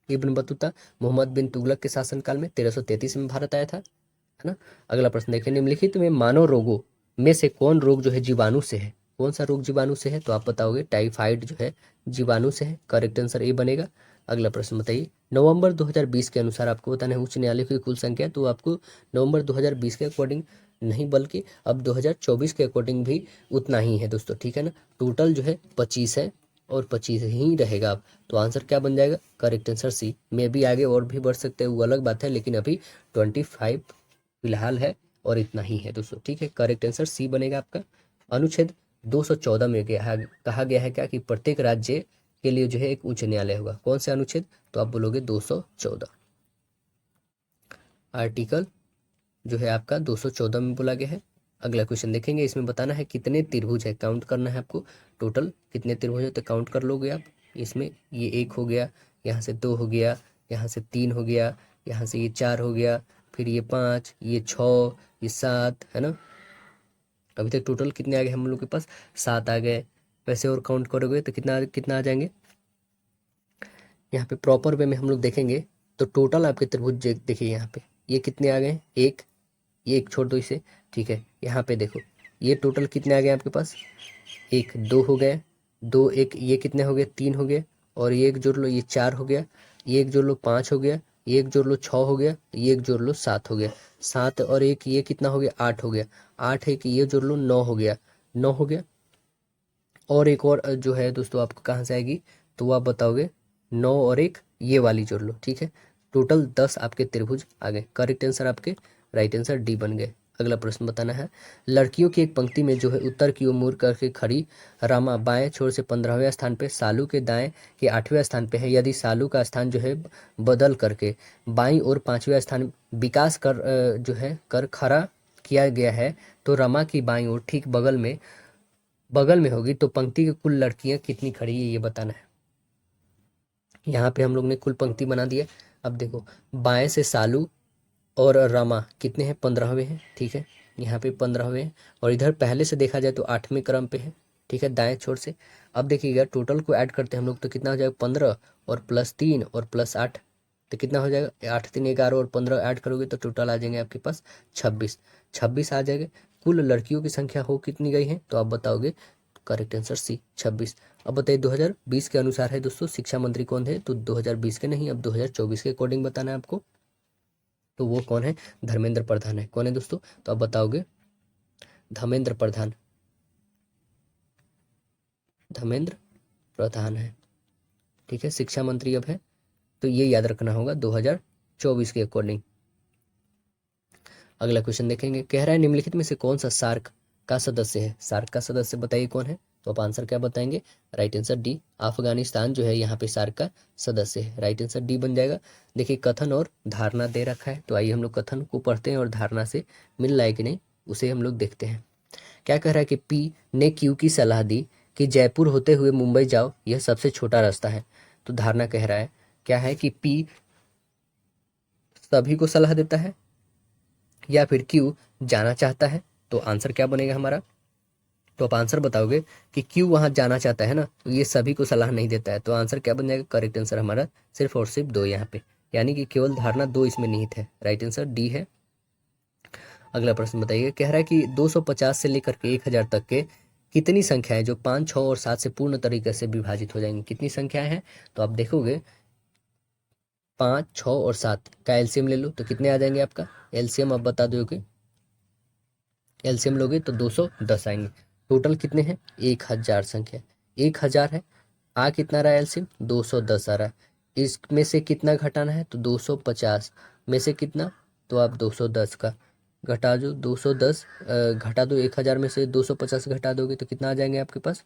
इब्न बतूता। मोहम्मद बिन तुगलक के शासनकाल में 1333 में भारत आया था, है ना। अगला प्रश्न देखिए, निम्नलिखित में मानव रोगों में से कौन रोग जो है जीवाणु से है, कौन सा रोग जीवाणु से है, तो आप बताओगे टाइफाइड जो है जीवाणु से है, करेक्ट आंसर ए बनेगा। अगला प्रश्न बताइए, नवंबर 2020 के अनुसार आपको बताना है उच्च न्यायालय की कुल संख्या, तो आपको नवंबर 2020 के अकॉर्डिंग नहीं बल्कि अब 2024 के अकॉर्डिंग भी उतना ही है दोस्तों, ठीक है ना। टोटल जो है 25 है और 25 ही रहेगा अब। तो आंसर क्या बन जाएगा? करेक्ट आंसर सी। मे भी आगे और भी बढ़ सकते हैं, वो अलग बात है, लेकिन अभी 25 फिलहाल है और इतना ही है दोस्तों, ठीक है। करेक्ट आंसर सी बनेगा आपका। अनुच्छेद 214 में कहा गया है क्या कि प्रत्येक राज्य के लिए जो है एक उच्च न्यायालय होगा। कौन से अनुच्छेद? तो आप बोलोगे 214। आर्टिकल जो है आपका 214 में बोला गया है। अगला क्वेश्चन देखेंगे, इसमें बताना है कितने त्रिभुज है, काउंट करना है आपको। टोटल कितने त्रिभुज है तो काउंट कर लोगे आप। इसमें ये 1 हो गया, यहाँ से 2 हो गया, यहाँ से 3 हो गया, यहाँ से ये 4 हो गया, फिर ये 5, ये 6, ये 7 है ना। अभी तक टोटल कितने आ गए हम लोग के पास? 7 आ गए। वैसे और काउंट करोगे तो कितना कितना आ जाएंगे? यहाँ पे प्रॉपर वे में हम लोग देखेंगे तो टोटल आपके त्रिभुज देखिए यहाँ पे ये कितने आ गए? एक, ये एक छोड़ दो इसे, ठीक है। यहाँ पे देखो ये टोटल कितने आ गए आपके पास? 1 2 हो गए, 2 1 ये कितने हो गए? 3 हो गए, और ये एक जोड़ लो ये 4 हो गया, ये एक जोड़ लो 5 हो गया, ये एक जोड़ लो 6 हो गया, ये एक जोड़ लो 7 हो गया, 7 और 1 ये कितना हो गया? 8 हो गया, 8 1 ये जोड़ लो 9 हो गया, 9 हो गया। और एक और जो है दोस्तों आपको कहाँ से आएगी तो वो आप बताओगे। 9 और 1 ये वाली जोड़ लो, ठीक है। टोटल 10 आपके त्रिभुज आ गए। करेक्ट आंसर आपके राइट आंसर डी बन गए। अगला प्रश्न बताना है, लड़कियों की एक पंक्ति में जो है उत्तर की ओर मुड़ करके खड़ी रमा बाएं छोर से 15वें स्थान पे, सालू के दाएं के 8वें स्थान पे है। यदि सालू का स्थान जो है बदल करके बाईं और 5वें स्थान विकास कर जो है कर खड़ा किया गया है, तो रमा की बाईं ओर ठीक बगल में होगी तो पंक्ति की कुल लड़कियां कितनी खड़ी है ये बताना है। यहाँ पे हम लोग ने कुल पंक्ति बना दिया। अब देखो बाएं से सालू और रमा कितने हैं? 15वें हैं, ठीक है। यहाँ पे 15वें हैं, और इधर पहले से देखा जाए तो 8वें क्रम पे है, ठीक है, दाएं छोर से। अब देखिएगा टोटल को ऐड करते हैं हम लोग तो कितना हो जाएगा? 15 और +3 और +8 तो कितना हो जाएगा? 8 3 11 और 15 ऐड करोगे तो टोटल आ जाएंगे आपके पास 26। 26 आ जाएगा। कुल लड़कियों की संख्या हो कितनी गई है तो आप बताओगे। Correct answer C 26। अब बताइए 2020 के अनुसार है दोस्तों शिक्षा मंत्री कौन है? तो 2020 के नहीं, अब 2024 के अकॉर्डिंग बताना है आपको। तो वो कौन है? धर्मेंद्र प्रधान है। कौन है दोस्तों? तो आप बताओगे धर्मेंद्र प्रधान। धर्मेंद्र प्रधान है, ठीक है, शिक्षा मंत्री अब है। तो ये याद रखना होगा 2024 के अकॉर्डिंग। अगला क्वेश्चन देखेंगे, कह रहा है निम्नलिखित में से कौन सा सार्क का सदस्य है? सार्क का सदस्य बताइए कौन है? तो आप आंसर क्या बताएंगे? राइट आंसर डी, अफगानिस्तान जो है यहाँ पे सार्क का सदस्य है। राइट आंसर डी बन जाएगा। देखिए कथन और धारणा दे रखा है, तो आइए हम लोग कथन को पढ़ते हैं और धारणा से मिल रहा है कि नहीं उसे हम लोग देखते हैं। क्या कह रहा है कि पी ने क्यू की सलाह दी कि जयपुर होते हुए मुंबई जाओ, यह सबसे छोटा रास्ता है। तो धारणा कह रहा है क्या है कि पी सभी को सलाह देता है या फिर क्यू जाना चाहता है। तो आंसर क्या बनेगा हमारा? तो आप आंसर बताओगे कि क्यू वहां जाना चाहता है ना, तो ये सभी को सलाह नहीं देता है। तो आंसर क्या बन जाएगा? करेक्ट आंसर हमारा सिर्फ और सिर्फ 2 यहाँ पे, यानी कि केवल धारणा 2 इसमें निहित है। राइट आंसर डी है। अगला प्रश्न बताइए, कह रहा है कि 250 से लेकर के 1000 तक के कितनी संख्याएं जो 5 6 और 7 से पूर्ण तरीके से विभाजित हो जाएंगी? कितनी संख्याएं हैं? तो आप देखोगे 5 6 और 7 का एलसीएम ले लो तो कितने आ जाएंगे आपका? एलसीएम आप बता दोगे। एलसीएम लोगे तो 210 आएंगे। टोटल कितने हैं? 1000 संख्या। 1000 है, आ कितना रहा है एलसीएम? 210 आ रहा है। इसमें से कितना घटाना है? तो 250 में से कितना? तो आप 210 का घटा दो। 210 घटा दो 1000 में से 250 घटा दोगे तो कितना आ जाएंगे आपके पास?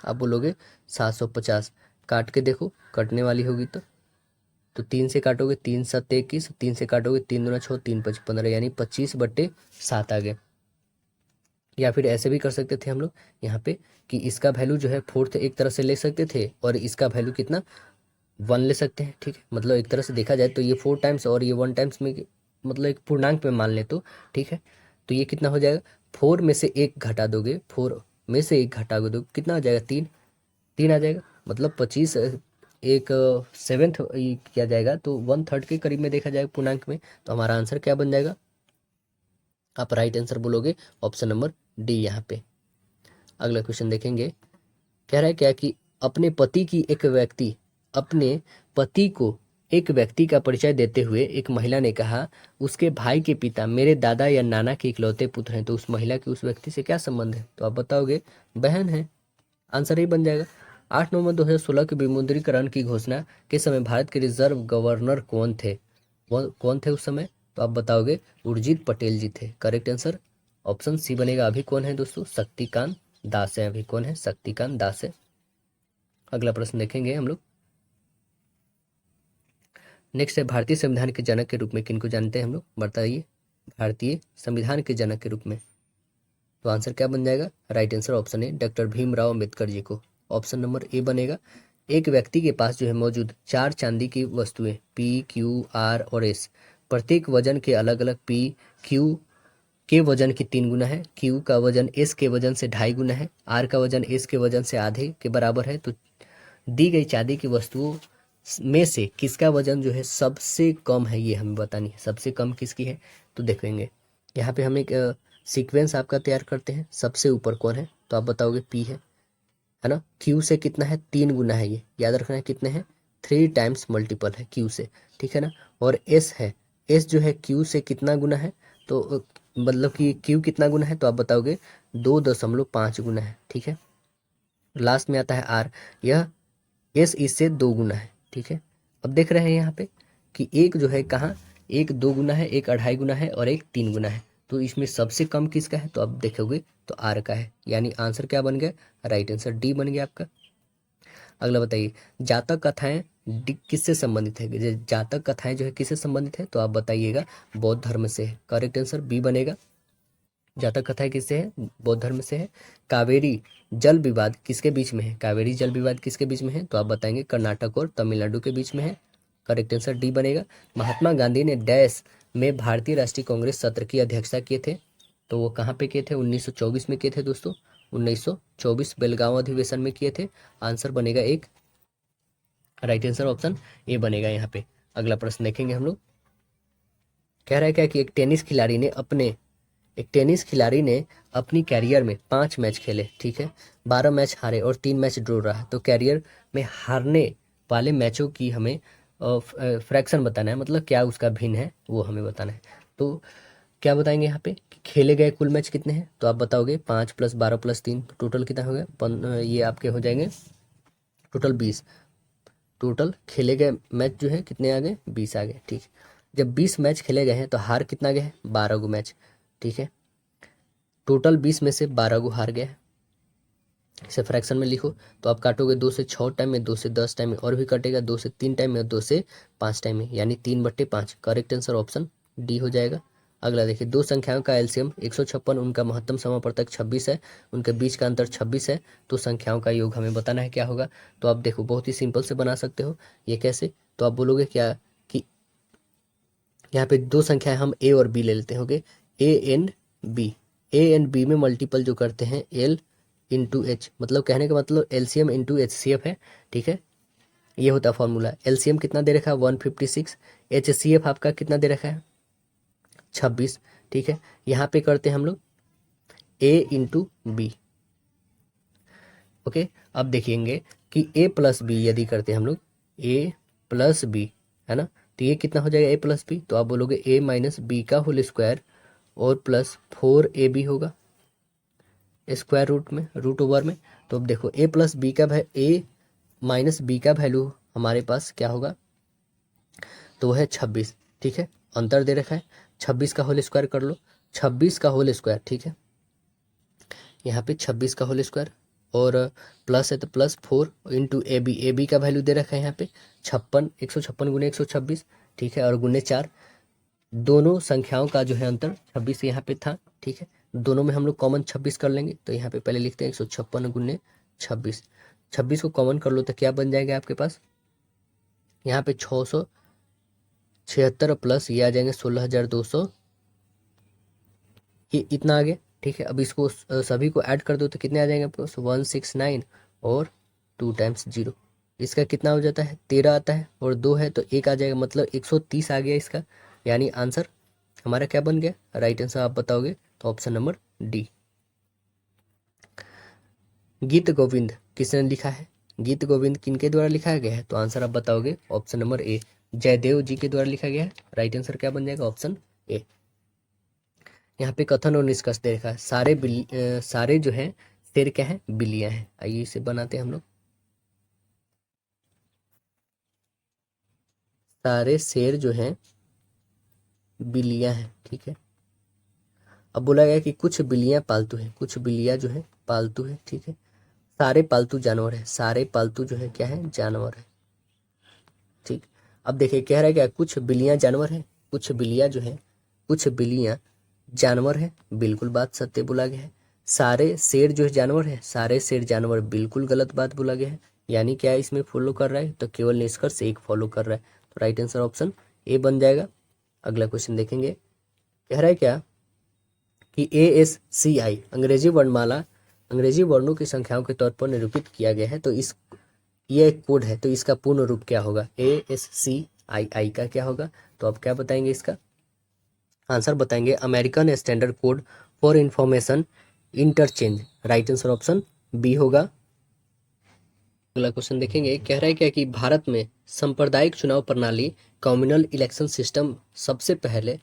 आप बोलोगे 750। काट के देखो, कटने वाली होगी तो 3 से काटोगे 3 7 21, 3 से काटोगे 3 दूना 6, 3 5 15, यानी 25/7 आ गए। या फिर ऐसे भी कर सकते थे हम लोग यहाँ पे कि इसका वैल्यू जो है 4th एक तरह से ले सकते थे और इसका वैल्यू कितना 1 ले सकते हैं, ठीक है। मतलब एक तरह से देखा जाए तो ये 4 टाइम्स और ये 1 टाइम्स में मतलब एक पूर्णांक में मान ले तो ठीक है। तो ये कितना हो जाएगा? 4 में से 1 घटा दोगे, 4 में से 1 घटा दोगे कितना आ जाएगा? 3 3 आ जाएगा। मतलब 25 एक 7th किया जाएगा तो 1/3 के करीब में देखा जाएगा पूर्णांक में। तो हमारा आंसर क्या बन जाएगा? आप राइट आंसर बोलोगे ऑप्शन नंबर डी यहाँ पे। अगला क्वेश्चन देखेंगे, कह रहा है क्या कि अपने पति को एक व्यक्ति का परिचय देते हुए एक महिला ने कहा, उसके भाई के पिता मेरे दादा या नाना के इकलौते पुत्र हैं। तो उस महिला की उस व्यक्ति से क्या संबंध है? तो आप बताओगे बहन है। आंसर ही बन जाएगा। 8 नवंबर 2016 के विमुद्रीकरण की घोषणा के समय भारत के रिजर्व गवर्नर कौन थे? कौन थे उस समय? तो आप बताओगे उर्जित पटेल जी थे। करेक्ट आंसर ऑप्शन सी बनेगा। अभी कौन है दोस्तों? शक्तिकांत दास है। अभी कौन है? शक्तिकांत दास है। अगला प्रश्न देखेंगे हम लोग। नेक्स्ट है, भारतीय संविधान के जनक के रूप में किनको जानते हैं हम लोग? बताइए। भारतीय संविधान के जनक के रूप में, तो आंसर क्या बन जाएगा? Right answer option A, doctor Bhimrao Ambedkar ji को। ऑप्शन नंबर ए बनेगा। एक व्यक्ति के पास जो है मौजूद 4 चांदी की वस्तुएं पी, क्यू, आर और एस, प्रत्येक वजन के अलग अलग। पी क्यू के वजन की 3 गुना है, क्यू का वजन एस के वजन से 2.5 गुना है, आर का वजन एस के वजन से आधे के बराबर है। तो दी गई चांदी की वस्तुओं में से किसका वजन जो है सबसे कम है, ये हमें बतानी है। सबसे कम किसकी है? तो देखेंगे यहाँ पे हम एक सीक्वेंस आपका तैयार करते हैं। सबसे ऊपर कौन है? तो आप बताओगे पी है ना। क्यू से कितना है? 3 गुना है, ये याद रखना है। कितने हैं? 3 टाइम्स मल्टीपल है क्यू से, ठीक है ना। और एस है, एस जो है क्यू से कितना गुना है? तो मतलब कि क्यू कितना गुना है? तो आप बताओगे 2.5 गुना है, ठीक है। लास्ट में आता है आर, यह एस इससे 2 गुना है, ठीक है। अब देख रहे हैं यहाँ पे कि एक जो है कहाँ, एक 2 गुना है, एक 2.5 गुना है और एक 3 गुना है। तो इसमें सबसे कम किसका है? तो आप देखोगे तो आर का है। यानी आंसर क्या बन गया? राइट आंसर डी बन गया आपका। अगला बताइए, जातक कथाएं किससे संबंधित है? जातक कथाएं जो है किससे संबंधित है? तो आप बताइएगा बौद्ध धर्म से है। करेक्ट आंसर बी बनेगा। जातक कथाएं किससे है? बौद्ध धर्म से है। कावेरी जल विवाद किसके बीच में है? कावेरी जल विवाद किसके बीच में है? तो आप बताएंगे कर्नाटक और तमिलनाडु के बीच में है। करेक्ट आंसर डी बनेगा। महात्मा गांधी ने डैश में भारतीय राष्ट्रीय कांग्रेस सत्र की अध्यक्षता किए थे? तो वो कहाँ पे किए थे? 1924 में किए थे दोस्तों। 1924 बेलगांव अधिवेशन में किए थे। आंसर बनेगा एक। राइट आंसर ऑप्शन ए बनेगा यहाँ पे। अगला प्रश्न देखेंगे हम लोग। कह रहा है क्या कि एक टेनिस खिलाड़ी ने अपनी कैरियर में 5 मैच खेले, ठीक है। 12 मैच हारे और 3 मैच ड्रॉ रहा। तो कैरियर में हारने वाले मैचों की हमें फ्रैक्शन बताना है, मतलब क्या उसका भिन्न है वो हमें बताना है। तो क्या बताएंगे यहाँ पे कि खेले गए कुल मैच कितने हैं? तो आप बताओगे 5 + 12 + 3, टोटल कितना हो गया? ये आपके हो जाएंगे टोटल 20। टोटल खेले गए मैच जो है कितने आ गए? 20 आ गए, ठीक। जब 20 मैच खेले गए हैं तो हार कितना गए हैं? 12 गो मैच, ठीक है। टोटल 20 में से 12 गो हार गया है। इसे फ्रैक्शन में लिखो तो आप काटोगे 2 से 6 टाइम में, 2 से 10 टाइम में, और भी कटेगा 2 से 3 टाइम में, 2 से 5 टाइम में, यानी 3/5। करेक्ट आंसर ऑप्शन डी हो जाएगा। अगला देखिए, दो संख्याओं का एलसीएम 156, उनका महत्तम समापवर्तक 26 है, उनके बीच का अंतर 26 है। तो संख्याओं का योग हमें बताना है क्या होगा। तो आप देखो बहुत ही सिंपल से बना सकते हो। ये कैसे? तो आप बोलोगे क्या कि यहाँ पे दो संख्याएं हम ए और बी ले लेते हैं। Okay, A and B. A and B में मल्टीपल जो करते हैं एल इंटू एच, मतलब कहने का मतलब एलसीएम इंटू एचसीएफ है, ठीक है। ये होता है फॉर्मूला। एलसीएम कितना दे रखा है? 156। एचसीएफ आपका कितना दे रखा है? 26, ठीक है। यहाँ पे करते हैं हम लोग ए इंटू बी। ओके, अब देखेंगे कि ए प्लस बी यदि करते हैं हम लोग, ए प्लस बी, है ना। तो ये कितना हो जाएगा? ए प्लस बी। तो आप बोलोगे ए माइनस बी का होल स्क्वायर और प्लस 4ab होगा स्क्वायर रूट में, रूट ओवर में। तो अब देखो ए प्लस बी का ए माइनस बी का वैल्यू हमारे पास क्या होगा? तो वो है 26, ठीक है। अंतर दे रखा है, 26 का होल स्क्वायर कर लो, 26 का होल स्क्वायर, ठीक है। यहाँ पे 26 का होल स्क्वायर और प्लस है तो प्लस 4 इंटू ए बी का वैल्यू दे रखा है यहाँ पे 56, 156 गुने 126, ठीक है, और गुने 4। दोनों संख्याओं का जो है अंतर 26 यहाँ पे था, ठीक है। दोनों में हम लोग कॉमन 26 कर लेंगे। तो यहाँ पे पहले लिखते हैं 156 गुने 26। 26 को कॉमन कर लो तो क्या बन जाएगा आपके पास? यहाँ पे 676 प्लस ये आ जाएंगे 16,200, ये इतना आ गया, ठीक है। अब इसको सभी को ऐड कर दो तो कितने आ जाएंगे आपको? 169 और 2 टाइम्स 0, इसका कितना हो जाता है? 13 आता है, और 2 है तो 1 आ जाएगा, मतलब 130 आ गया इसका। यानी आंसर हमारा क्या बन गया? राइट आंसर आप बताओगे तो ऑप्शन नंबर डी। गीत गोविंद किसने लिखा है? गीत गोविंद किनके द्वारा लिखा गया है? तो आंसर आप बताओगे ऑप्शन नंबर ए, जयदेव जी के द्वारा लिखा गया है। राइट आंसर क्या बन जाएगा? Option A. यहाँ पे कथन और निष्कर्ष दे रखा है। सारे जो है शेर क्या है? बिल्लियां हैं। आइए इसे बनाते हैं हम लोग। सारे शेर जो हैं बिल्लियां हैं, ठीक है। अब बोला गया कि कुछ बिल्लियां पालतू हैं, कुछ बिल्लियां जो है पालतू है, ठीक है। सारे पालतू जानवर है, सारे पालतू जो है क्या है? जानवर है, ठीक। अब देखिए कह रहा है क्या? कुछ बिल्लियां जानवर है, कुछ बिल्लियां जो है, कुछ बिल्लियां जानवर है, बिल्कुल बात सत्य बोला गया है। सारे शेर जो है जानवर है, सारे शेर जानवर, बिल्कुल गलत बात बोला गया है। यानी क्या इसमें फॉलो कर रहा है? तो केवल निष्कर्ष एक फॉलो कर रहा है। तो राइट आंसर ऑप्शन ए बन जाएगा। अगला क्वेश्चन देखेंगे। कह रहा है क्या कि ASCI अंग्रेजी वर्णमाला, अंग्रेजी वर्णों की संख्याओं के तौर पर निरूपित किया गया है। तो ये एक कोड है, तो इसका पूर्ण रूप क्या होगा? ASCII का क्या होगा? तो आप क्या बताएंगे इसका आंसर? बताएंगे American Standard Code for Information Interchange. Right answer option B होगा। अगला क्वेश्चन देखेंगे। कह रहा है क्या कि भारत में सांप्रदायिक चुनाव प्रणाली कम्युनल इलेक्शन सिस्टम सबसे पहले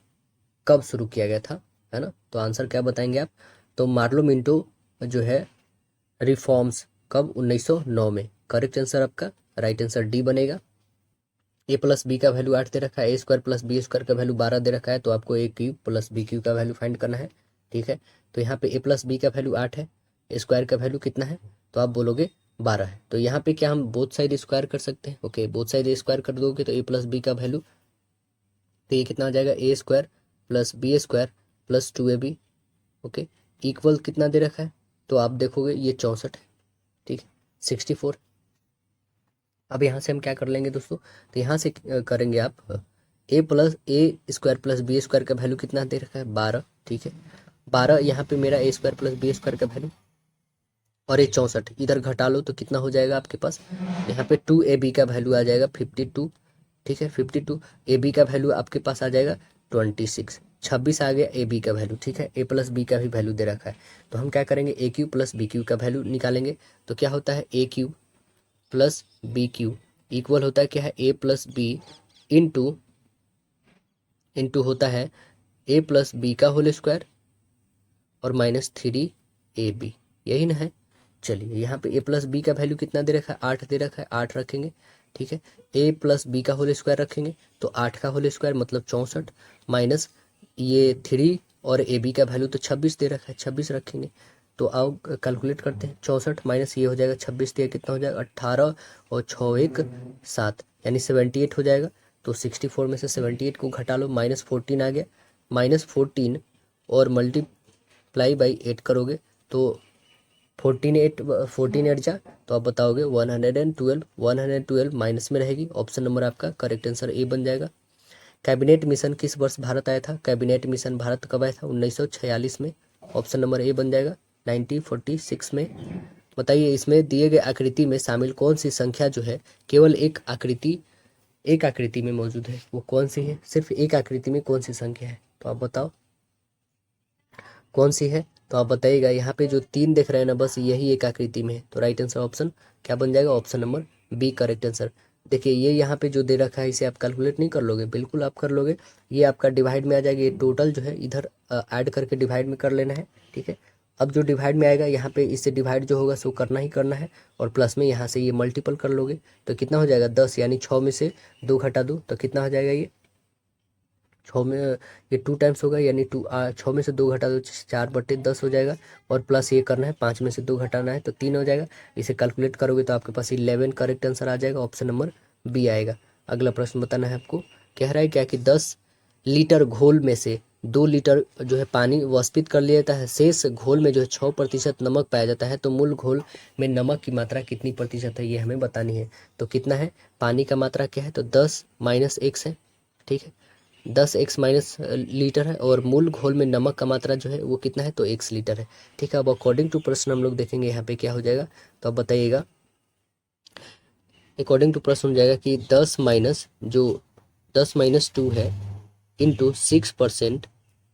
कब शुरू किया गया था, है ना? तो आंसर क्या बताएंगे आप? तो मार्लो मिंटो जो है रिफॉर्म्स कब? 1909 में। करेक्ट आंसर आपका राइट आंसर डी बनेगा। ए प्लस बी का वैल्यू 8 दे रखा है, ए स्क्वायर प्लस बी स्क्वायर का वैल्यू 12 दे रखा है, तो आपको ए क्यूब प्लस बी क्यूब का वैल्यू फाइंड करना है, ठीक है। तो यहाँ पे ए प्लस बी का वैल्यू 8 है, स्क्वायर का वैल्यू कितना है? तो आप बोलोगे 12 है। तो यहाँ पे क्या हम बोथ साइड स्क्वायर कर सकते हैं? ओके, बोथ साइड स्क्वायर कर दोगे तो ए प्लस बी का वैल्यू, तो ये कितना आ जाएगा? A square plus B square plus 2ab, okay, equal कितना दे रखा है? तो आप देखोगे ये 64 है, ठीक है, 64। अब यहाँ से हम क्या कर लेंगे दोस्तों? तो यहाँ से करेंगे आप ए प्लस ए स्क्वायर प्लस बी स्क्वायर का वैल्यू कितना दे रखा है? 12, ठीक है। 12 यहाँ पे मेरा ए स्क्वायर प्लस बी स्क्वायर का वैल्यू, और ये 64 इधर घटा लो तो कितना हो जाएगा आपके पास? यहाँ पे 2ab का वैल्यू आ जाएगा 52, ठीक है। 52 ab का वैल्यू आपके पास आ जाएगा 26, 26 आ गया ए बी का वैल्यू, ठीक है। ए प्लस बी का भी वैल्यू दे रखा है, तो हम क्या करेंगे? A cube plus B cube का वैल्यू निकालेंगे। तो क्या होता है? A cube plus B cube equal होता है क्या है? A plus B into into होता है ए प्लस बी का होल स्क्वायर और -3ab, यही ना है। चलिए यहाँ पे ए प्लस बी का वैल्यू कितना दे रखा है? 8 दे रखा है, 8 रखेंगे, ठीक है। ए प्लस बी का होल स्क्वायर रखेंगे तो 8 का होल स्क्वायर मतलब 64, माइनस ये 3 और ए बी का वैल्यू तो 26 दे रखा है, 26 रखेंगे। तो आओ कैलकुलेट करते हैं। 64 माइनस ये हो जाएगा 26, दिया कितना हो जाएगा? 18 और 6 1 7, यानी 78 हो जाएगा। तो 64 में से 78 को घटा लो, -14 आ गया, -14 और मल्टीप्लाई बाई 8 करोगे तो 14 8 जा, तो आप बताओगे 112, 112 माइनस में रहेगी। ऑप्शन नंबर आपका करेक्ट आंसर ए बन जाएगा। कैबिनेट मिशन किस वर्ष भारत आया था? कैबिनेट मिशन भारत कब आया था? 1946 में। ऑप्शन नंबर ए बन जाएगा 1946 में। बताइए इसमें दिए गए आकृति में शामिल कौन सी संख्या जो है केवल एक आकृति में मौजूद है? वो कौन सी है? सिर्फ एक आकृति में कौन सी संख्या है? तो आप बताओ कौन सी है? तो आप बताइएगा। यहाँ पे जो 3 देख रहे हैं ना, बस यही एक आकृति में है। तो राइट आंसर ऑप्शन क्या बन जाएगा? Option number B correct answer. देखिए ये यहाँ पे जो दे रखा है इसे आप कैलकुलेट नहीं कर लोगे? बिल्कुल आप कर लोगे। ये आपका डिवाइड में आ जाएगा, ये टोटल जो है इधर ऐड करके डिवाइड में कर लेना है, ठीक है। अब जो डिवाइड में आएगा यहाँ पे इससे डिवाइड जो होगा सो करना ही करना है, और प्लस में यहाँ से ये मल्टीपल कर लोगे तो कितना हो जाएगा? 10, यानी 6 में से 2 घटा दो तो कितना हो जाएगा? ये 6 में ये 2 टाइम्स होगा, यानी 6 में से 2 घटा दो 4/10 हो जाएगा, और प्लस ये करना है 5 में से 2 घटाना है तो 3 हो जाएगा। इसे कैलकुलेट करोगे तो आपके पास 11 करेक्ट आंसर आ जाएगा। ऑप्शन नंबर बी आएगा। अगला प्रश्न बताना है आपको। कह रहा है क्या कि 10 लीटर घोल में से 2 लीटर जो है पानी वाष्पित कर लिया जाता है, शेष घोल में जो है 6% नमक पाया जाता है, तो मूल घोल में नमक की मात्रा कितनी प्रतिशत है ये हमें बतानी है। तो कितना है? पानी का मात्रा क्या है? तो 10 - x है, ठीक है। 10x माइनस लीटर है, और मूल घोल में नमक का मात्रा जो है वो कितना है? तो x लीटर है, ठीक है। अब अकॉर्डिंग टू प्रश्न हम लोग देखेंगे यहाँ पे क्या हो जाएगा, तो आप बताइएगा। अकॉर्डिंग टू प्रश्न हो जाएगा कि 10 - 2 है इंटू 6%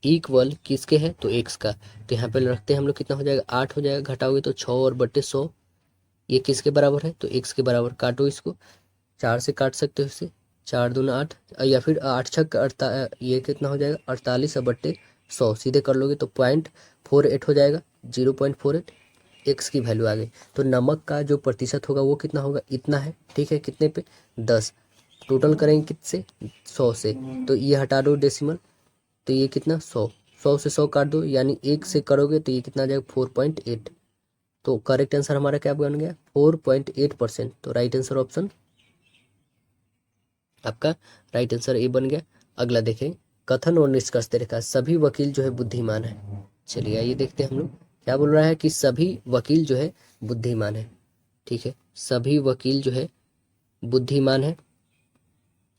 इक्वल किसके है? तो x का। तो यहाँ पे रखते हैं हम लोग, कितना हो जाएगा? 8 हो जाएगा, घटाओगे तो 6 और बट्टे 100, ये किसके बराबर है? तो x के बराबर। काटो इसको, 4 से काट सकते हो इसे, 4 दूना 8, या फिर 8 छक ये कितना हो जाएगा 48/100, सीधे कर लोगे तो 0.48 हो जाएगा, 0.48 एक्स की वैल्यू आ गई। तो नमक का जो प्रतिशत होगा वो कितना होगा, इतना है, ठीक है, कितने पे 10, टोटल करेंगे कितने 100 से, तो ये हटा दो डेसिमल, तो ये कितना 100, 100 से 100 काट दो, यानी 1 से करोगे तो ये कितना आ जाएगा 4.8। तो करेक्ट आंसर हमारा क्या बन गया 4.8%। तो राइट आंसर ऑप्शन आपका राइट आंसर ए बन गया। अगला देखें, कथन और निष्कर्ष दे रखा है सभी वकील जो है बुद्धिमान है। चलिए आइए देखते हैं हम लोग क्या बोल रहा है कि सभी वकील जो है बुद्धिमान है, ठीक है, सभी वकील जो है बुद्धिमान है,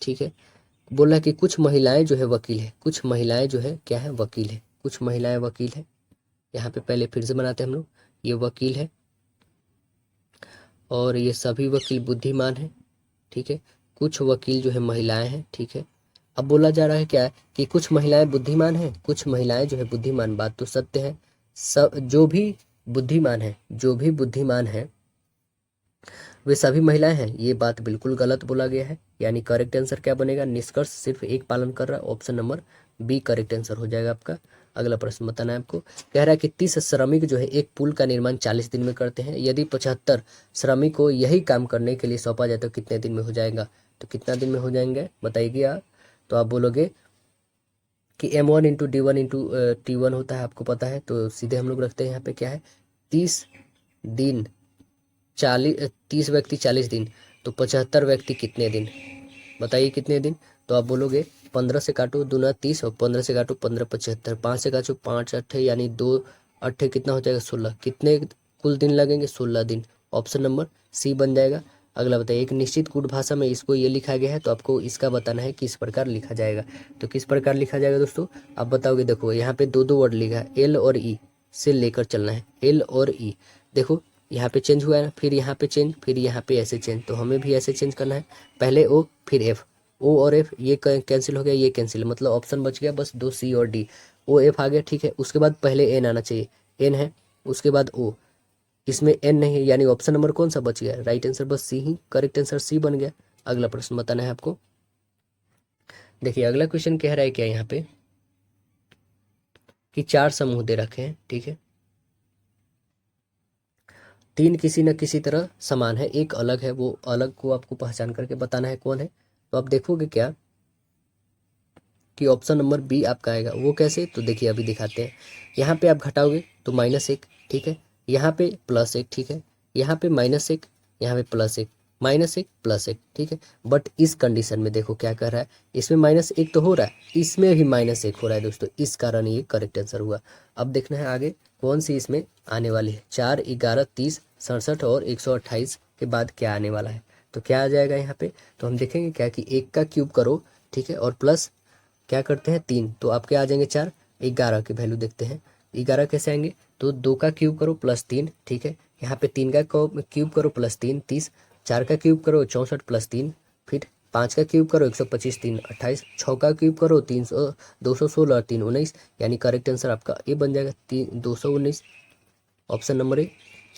ठीक है। बोल रहा है कि कुछ महिलाएं जो है वकील है, कुछ महिलाएं जो है क्या है वकील है, कुछ महिलाएं वकील है। यहाँ पे पहले फिर से बनाते हैं हम लोग, ये वकील है और ये सभी वकील बुद्धिमान है, ठीक है। कुछ वकील जो है महिलाएं हैं, ठीक है। अब बोला जा रहा है क्या कि कुछ महिलाएं बुद्धिमान हैं, कुछ महिलाएं जो है बुद्धिमान, बात तो सत्य है। सब जो भी बुद्धिमान है, जो भी बुद्धिमान है वे सभी महिलाएं हैं, ये बात बिल्कुल गलत बोला गया है। यानी करेक्ट आंसर क्या बनेगा, निष्कर्ष सिर्फ एक पालन कर रहा है, option number B correct answer हो जाएगा आपका। अगला प्रश्न बताना है आपको, कह रहा है कि 30 श्रमिक जो है एक पुल का निर्माण 40 दिन में करते हैं, यदि 75 श्रमिक को यही काम करने के लिए सौंपा जाए तो कितने दिन में हो जाएगा। तो कितना दिन में हो जाएंगे बताइए आप। तो आप बोलोगे कि M1 into D1 into T1 होता है, आपको पता है, तो सीधे हम लोग रखते हैं यहाँ पे क्या है 30 दिन 30 व्यक्ति 40 दिन, तो 75 व्यक्ति कितने दिन, बताइए कितने दिन। तो आप बोलोगे 15 से काटो दूना 30 और 15 से काटो 15 75, 5 से काटो 5 अट्ठे यानी 2 अट्ठे कितना हो जाएगा 16, कितने कुल दिन लगेंगे 16 दिन, ऑप्शन नंबर सी बन जाएगा। अगला बताइए, एक निश्चित कूट भाषा में इसको ये लिखा गया है, तो आपको इसका बताना है किस प्रकार लिखा जाएगा। तो किस प्रकार लिखा जाएगा दोस्तों, आप बताओगे, देखो यहाँ पे दो वर्ड लिखा है, एल और ई से लेकर चलना है, एल और ई, देखो यहाँ पे चेंज हुआ है, फिर यहाँ पे चेंज, फिर यहाँ पे ऐसे चेंज, तो हमें भी ऐसे चेंज करना है, पहले ओ फिर एफ, ओ और एफ ये कैंसिल हो गया, ये कैंसिल, मतलब ऑप्शन बच गया बस 2 सी और डी, ओ एफ आ गया, ठीक है। उसके बाद पहले एन आना चाहिए, एन है, उसके बाद ओ, इसमें एन नहीं है, यानी ऑप्शन नंबर कौन सा बच गया, राइट आंसर बस सी ही, करेक्ट आंसर सी बन गया। अगला प्रश्न बताना है आपको, देखिए अगला क्वेश्चन कह रहा है क्या यहाँ पे कि 4 समूह दे रखे हैं, ठीक है, 3 किसी न किसी तरह समान है, एक अलग है, वो अलग को आपको पहचान करके बताना है कौन है। तो आप देखोगे क्या कि ऑप्शन नंबर बी आपका आएगा, वो कैसे, तो देखिए अभी दिखाते हैं। यहाँ पे आप घटाओगे तो -1, ठीक है, यहाँ पे +1, ठीक है, यहाँ पे -1, यहाँ पे +1, -1 +1, ठीक है। बट इस कंडीशन में देखो क्या कर रहा है, इसमें -1 तो हो रहा है, इसमें भी -1 हो रहा है दोस्तों, इस कारण ये करेक्ट आंसर हुआ। अब देखना है आगे कौन सी इसमें आने वाली है, 4 11 30 67 और 128 के बाद क्या आने वाला है। तो क्या आ जाएगा यहाँ पे, तो हम देखेंगे क्या कि 1 का क्यूब करो, ठीक है, और प्लस क्या करते हैं 3, तो आपके आ जाएंगे 4, 11 की वैल्यू देखते हैं 11 कैसे आएंगे, तो 2 का क्यूब करो +3, ठीक है, यहाँ पे 3 का क्यूब करो +3 30, 4 का क्यूब करो 64 +3, फिर 5 का क्यूब करो 125 3 28, 6 का क्यूब करो 300 216 3 19, यानी करेक्ट आंसर आपका ए बन जाएगा 219, ऑप्शन नंबर ए।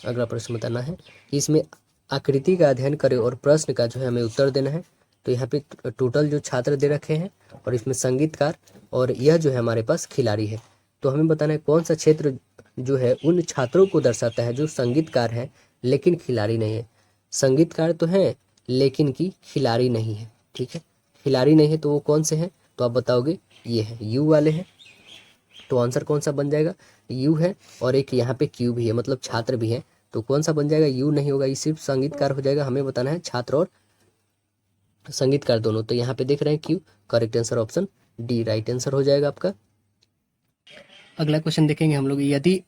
अगला प्रश्न बताना है कि इसमें आकृति का अध्ययन करें और प्रश्न का जो है हमें उत्तर देना है। तो यहाँ पे टोटल जो छात्र दे रखे हैं और इसमें संगीतकार और यह जो है हमारे पास खिलाड़ी है। तो हमें बताना है कौन सा क्षेत्र जो है उन छात्रों को दर्शाता है जो संगीतकार है लेकिन खिलाड़ी नहीं है। संगीतकार तो है लेकिन कि खिलाड़ी नहीं है, ठीक है, खिलाड़ी नहीं है तो वो कौन से हैं, तो आप बताओगे ये है यू वाले हैं। तो आंसर कौन सा बन जाएगा, यू है, और एक यहाँ पे क्यू भी है, मतलब छात्र भी है, तो कौन सा बन जाएगा, यू नहीं होगा, ये सिर्फ संगीतकार हो जाएगा। हमें बताना है छात्र और संगीतकार दोनों, तो यहाँ पे देख रहे हैं Q, correct answer option D right answer हो जाएगा आपका। अगला क्वेश्चन देखेंगे हम लोग, यदि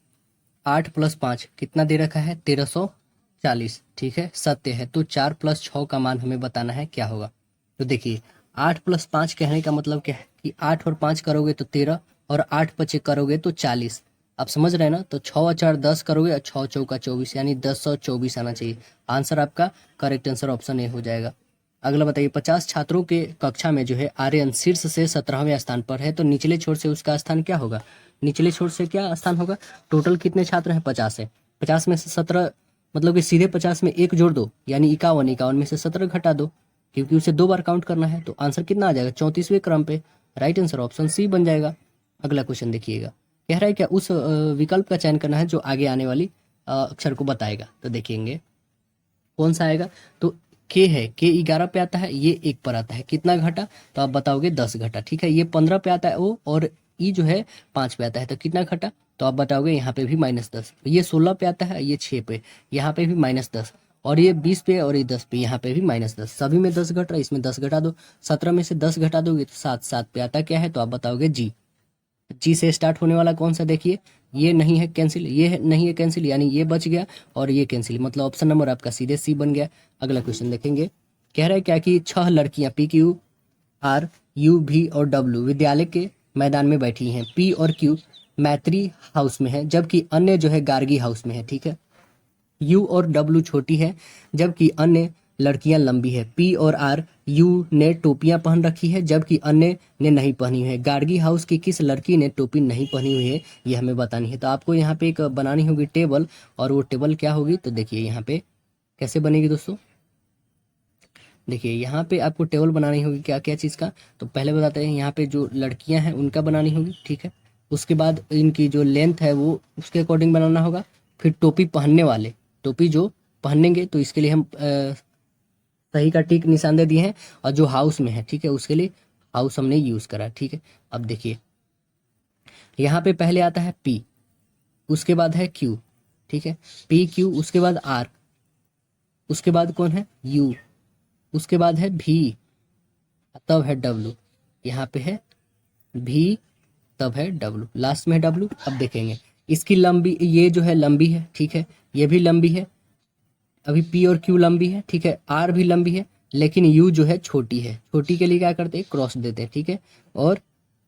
8 + 5 कितना दे रखा है 1340, ठीक है, सत्य है, तो 4 + 6 का मान हमें बताना है क्या होगा। तो देखिए 8 + 5 कहने का मतलब क्या है कि 8 और 5 करोगे तो 13 और 8 + 5 करोगे तो 40, आप समझ रहे हैं ना। तो 6 और 4 10 करोगे और 6 चौका 24, यानी 1024 आना चाहिए। आंसर आपका करेक्ट आंसर ऑप्शन ए हो जाएगा। अगला बताइए, 50 छात्रों के कक्षा में जो है आर्यन शीर्ष से 17वें स्थान पर है, तो निचले छोर से उसका स्थान क्या होगा, निचले छोर से क्या स्थान होगा, टोटल कितने छात्र हैं 50 है, 50 में से 17 मतलब कि सीधे 50 में 1 जोड़ दो यानी 51, 51 में से 17 घटा दो क्योंकि उसे 2 बार काउंट करना है। तो आंसर कितना आ जाएगा 34वें क्रम पे। राइट आंसर ऑप्शन सी बन जाएगा। अगला क्वेश्चन देखिएगा, कह रहा है क्या उस विकल्प का चयन करना है जो आगे आने वाली अक्षर को बताएगा। तो देखेंगे कौन सा आएगा। तो के है, के 11 पे आता है, ये 1 पर आता है, कितना घटा तो आप बताओगे 10 घटा। ठीक है, ये 15 पे आता है ओ, और ई जो है 5 पे आता है, तो कितना घटा तो आप बताओगे यहाँ पे भी -10। ये 16 पे आता है, ये 6 पे, यहाँ पे भी -10, और ये 20 पे और ये 10 पे, यहाँ पे भी -10। सभी में 10 घट रहा है, इसमें 10 घटा दो। 17 में से 10 घटा दोगे तो 7, 7 पे आता क्या है तो आप बताओगे जी। जी से स्टार्ट होने वाला कौन सा देखिए, ये नहीं है कैंसिल, नहीं है कैंसिल, यानी ये बच गया और ये कैंसिल, मतलब ऑप्शन नंबर आपका सीधे सी बन गया। अगला क्वेश्चन देखेंगे, कह रहा है क्या कि 6 लड़कियां पी क्यू आर यू भी और डब्ल्यू विद्यालय के मैदान में बैठी हैं। पी और क्यू मैत्री हाउस में है, जबकि अन्य जो है गार्गी हाउस में है। ठीक है, यू और डब्ल्यू छोटी है, जबकि अन्य लड़कियां लंबी है। पी और आर, यू ने टोपियां पहन रखी है, जबकि अन्य ने नहीं पहनी हुई है। गार्गी हाउस की किस लड़की ने टोपी नहीं पहनी हुई है, ये हमें बतानी है। तो आपको यहाँ पे एक बनानी होगी टेबल, और वो टेबल क्या होगी तो देखिए यहाँ पे कैसे बनेगी दोस्तों। देखिए यहाँ पे आपको टेबल बनानी होगी क्या क्या चीज़ का, तो पहले बताते हैं। यहाँ पे जो लड़कियां हैं उनका बनानी होगी, ठीक है। उसके बाद इनकी जो लेंथ है वो उसके अकॉर्डिंग बनाना होगा। फिर टोपी पहनने वाले, टोपी जो पहनेंगे, तो इसके लिए हम सही का टिक निशान दे दिए हैं। और जो हाउस में है, ठीक है, उसके लिए हाउस हमने यूज़ करा, ठीक है। अब देखिए यहाँ पे पहले आता है पी, उसके बाद है क्यू, ठीक है, पी क्यू, उसके बाद आर, उसके बाद कौन है यू, उसके बाद है भी, तब है डब्लू। यहाँ पे है भी, तब है डब्लू, लास्ट में है डब्लू। अब देखेंगे इसकी लंबी, ये जो है लंबी है, ठीक है, ये भी लंबी है। अभी पी और क्यू लंबी है, ठीक है, आर भी लंबी है, लेकिन यू जो है छोटी है। छोटी के लिए क्या करते हैं, क्रॉस देते हैं, ठीक है। और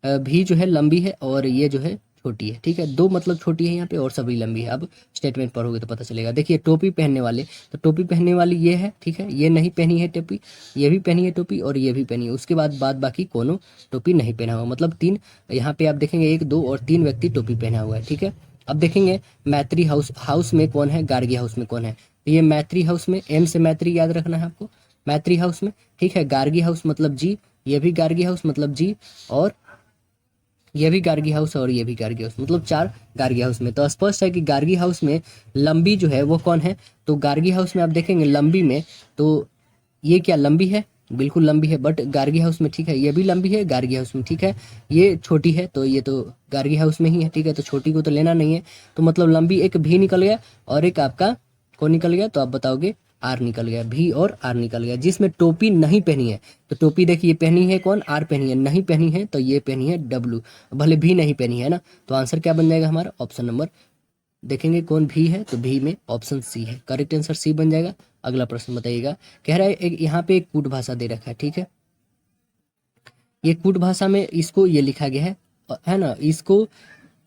भी जो है लंबी है, और ये जो है छोटी है, ठीक है। दो मतलब छोटी है यहाँ पे और सभी लंबी है। अब स्टेटमेंट पढ़ोगे तो पता चलेगा। देखिए टोपी पहनने वाले, तो टोपी पहनने वाली ये है, ठीक है, ये नहीं पहनी है टोपी, ये भी पहनी है टोपी, और ये भी पहनी है। उसके बाद बाकी कोनो टोपी नहीं पहना हुआ, मतलब 3 यहाँ पे आप देखेंगे 1, 2 और 3 व्यक्ति टोपी पहना हुआ है, ठीक है। अब देखेंगे मैत्री हाउस में कौन है, गार्गी हाउस में कौन है। तो ये मैत्री हाउस में, एम से मैत्री याद रखना है आपको, मैत्री हाउस में, ठीक है। गार्गी हाउस मतलब जी, ये भी गार्गी हाउस मतलब जी, और ये भी गार्गी हाउस, और ये भी गार्गी हाउस, मतलब 4 गार्गी हाउस में। तो स्पष्ट है कि गार्गी हाउस में लंबी जो है वो कौन है, तो गार्गी हाउस में आप देखेंगे लंबी में, तो ये क्या लंबी है, बिल्कुल लंबी है, बट गार्गी हाउस में, ठीक है, ये भी लंबी है गार्गी हाउस में, ठीक है। ये छोटी है, तो ये तो गार्गी हाउस में ही है, ठीक है, तो छोटी को तो लेना नहीं है। तो मतलब लंबी एक भी निकल गया, और एक आपका कौन निकल गया, तो आप बताओगे आर निकल गया, भी और आर निकल गया। जिसमें टोपी नहीं पहनी है, तो टोपी देखिए पहनी है कौन, आर पहनी है, नहीं पहनी है तो ये पहनी है डब्लू, भले भी नहीं पहनी है ना। तो आंसर क्या बन जाएगा हमारा, ऑप्शन नंबर देखेंगे कौन भी है, तो भी में ऑप्शन सी है, करेक्ट आंसर सी बन जाएगा। अगला प्रश्न बताइएगा, कह रहा है यहाँ पे एक कूट भाषा दे रखा है, ठीक है। ये कूट भाषा में इसको ये लिखा गया है ना, इसको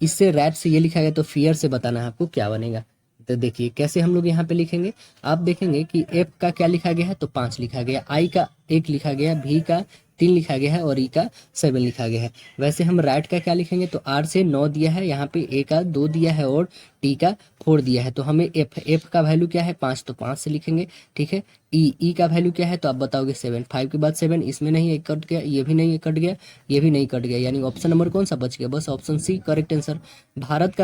इससे रैट से ये लिखा गया, तो फियर से बताना है आपको क्या बनेगा। तो देखिए कैसे हम लोग यहाँ पे लिखेंगे, आप देखेंगे कि एफ का क्या लिखा गया है, तो 5 लिखा गया, आई का 1 लिखा गया, भी का 3 लिखा गया है, और ई का 7 लिखा गया है। वैसे हम रैट का क्या लिखेंगे, तो आर से 9 दिया है, यहाँ पे ए का 2 दिया है, और टी का 4 दिया है। तो हमें एफ का वैल्यू क्या है 5, तो 5 से लिखेंगे, ठीक है। ई का वैल्यू क्या है, तो आप बताओगे 7, 5 के बाद 7, इसमें नहीं है, कट गया, ये भी नहीं है, कट गया, ये भी नहीं कट गया, यानी ऑप्शन नंबर कौन सा बच गया, बस option C correct answer. Bharat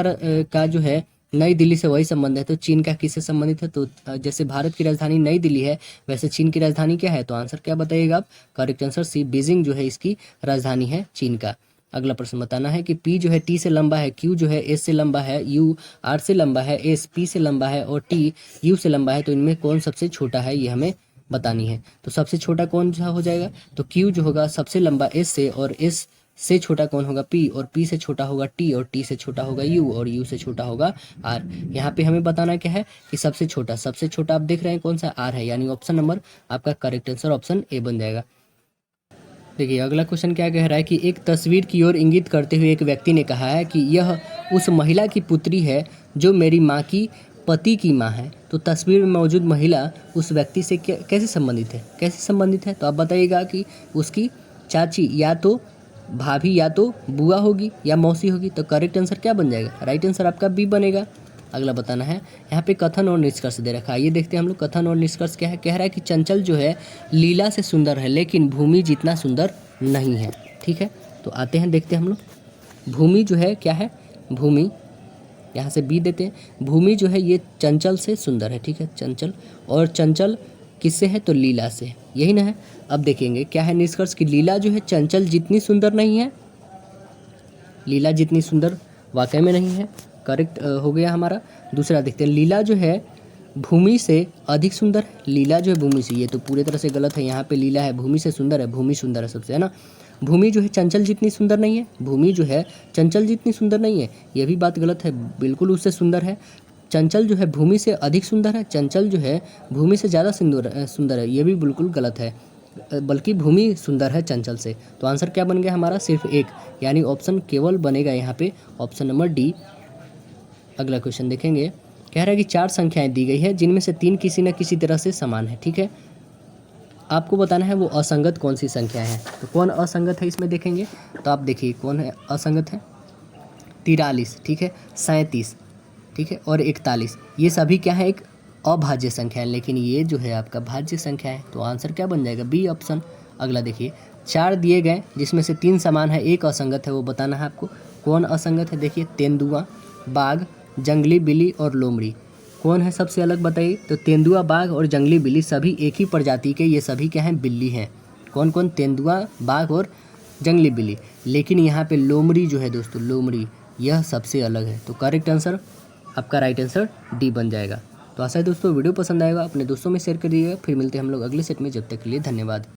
का जो है नई दिल्ली से वही संबंध है, तो चीन का किससे संबंधित है, तो जैसे भारत की राजधानी नई दिल्ली है, वैसे चीन की राजधानी क्या है, तो आंसर क्या बताइएगा आप, करेक्ट आंसर सी, बीजिंग जो है इसकी राजधानी है चीन का। अगला प्रश्न बताना है कि पी जो है टी से लंबा है, क्यू जो है एस से लंबा है, यू आर से लंबा है, एस पी से लंबा है, और टी यू से लंबा है, तो इनमें कौन सबसे छोटा है, ये हमें बतानी है। तो सबसे छोटा कौन सा हो जाएगा, तो क्यू जो होगा सबसे लंबा एस से, और एस से छोटा कौन होगा पी, और पी से छोटा होगा टी, और टी से छोटा होगा यू, और यू से छोटा होगा आर। यहाँ पे हमें बताना क्या है कि सबसे छोटा आप देख रहे हैं कौन सा, आर है, यानी ऑप्शन नंबर आपका करेक्ट आंसर ऑप्शन ए बन जाएगा। देखिए अगला क्वेश्चन क्या कह रहा है कि एक तस्वीर की ओर इंगित करते हुए एक व्यक्ति ने कहा है कि यह उस महिला की पुत्री है जो मेरी माँ की पति की माँ है। तो तस्वीर में मौजूद महिला उस व्यक्ति से कैसे संबंधित है, तो आप बताइएगा कि उसकी चाची, या तो भाभी, या तो बुआ होगी, या मौसी होगी। तो करेक्ट आंसर क्या बन जाएगा, राइट आंसर आपका बी बनेगा। अगला बताना है। यहाँ पे कथन और निष्कर्ष दे रखा है, ये देखते हैं हम लोग। कथन और निष्कर्ष क्या है, कह रहा है कि चंचल जो है लीला से सुंदर है लेकिन भूमि जितना सुंदर नहीं है। ठीक है, तो आते हैं देखते हैं हम लोग। भूमि जो है क्या है, भूमि यहाँ से बी देते हैं। भूमि जो है ये चंचल से सुंदर है। ठीक है, चंचल, और चंचल किससे है, तो लीला से, यही ना है। अब देखेंगे क्या है निष्कर्ष कि लीला जो है चंचल जितनी सुंदर नहीं है, लीला जितनी सुंदर वाकई में नहीं है, करेक्ट हो गया हमारा। दूसरा देखते हैं, लीला जो है भूमि से अधिक सुंदर है। लीला जो है भूमि से, ये तो पूरी तरह से गलत है। यहाँ पे लीला है भूमि से सुंदर है, भूमि सुंदर है सबसे, है ना। भूमि जो है चंचल जितनी सुंदर नहीं है, भूमि जो है चंचल जितनी सुंदर नहीं है, ये भी बात गलत है, बिल्कुल उससे सुंदर है। चंचल जो है भूमि से अधिक सुंदर है, चंचल जो है भूमि से ज़्यादा सुंदर है, ये भी बिल्कुल गलत है, बल्कि भूमि सुंदर है चंचल से। तो आंसर क्या बन गया हमारा, सिर्फ एक, यानी ऑप्शन केवल बनेगा यहाँ पे ऑप्शन नंबर डी। अगला क्वेश्चन देखेंगे, कह रहा है कि 4 संख्याएं दी गई है जिनमें से 3 किसी न किसी तरह से समान है। ठीक है, आपको बताना है वो असंगत कौन सी संख्या है। तो कौन असंगत है इसमें देखेंगे, तो आप देखिए कौन है असंगत है। 43, ठीक है, 37, ठीक है, और 41, ये सभी क्या है, एक अभाज्य संख्या है, लेकिन ये जो है आपका भाज्य संख्या है। तो आंसर क्या बन जाएगा, बी ऑप्शन। अगला देखिए, 4 दिए गए जिसमें से 3 समान है, एक असंगत है, वो बताना है आपको। कौन असंगत है, देखिए तेंदुआ, बाघ, जंगली बिल्ली और लोमड़ी। कौन है सबसे अलग बताइए, तो तेंदुआ, बाघ और जंगली बिल्ली सभी एक ही प्रजाति के, ये सभी क्या हैं, बिल्ली हैं। कौन कौन, तेंदुआ, बाघ और जंगली बिल्ली। लेकिन यहाँ पे लोमड़ी जो है दोस्तों, लोमड़ी, यह सबसे अलग है। तो करेक्ट आंसर आपका राइट आंसर डी बन जाएगा। तो आशा है दोस्तों वीडियो पसंद आएगा, अपने दोस्तों में शेयर करिएगा। फिर मिलते हैं हम लोग अगले सेट में, जब तक के लिए धन्यवाद।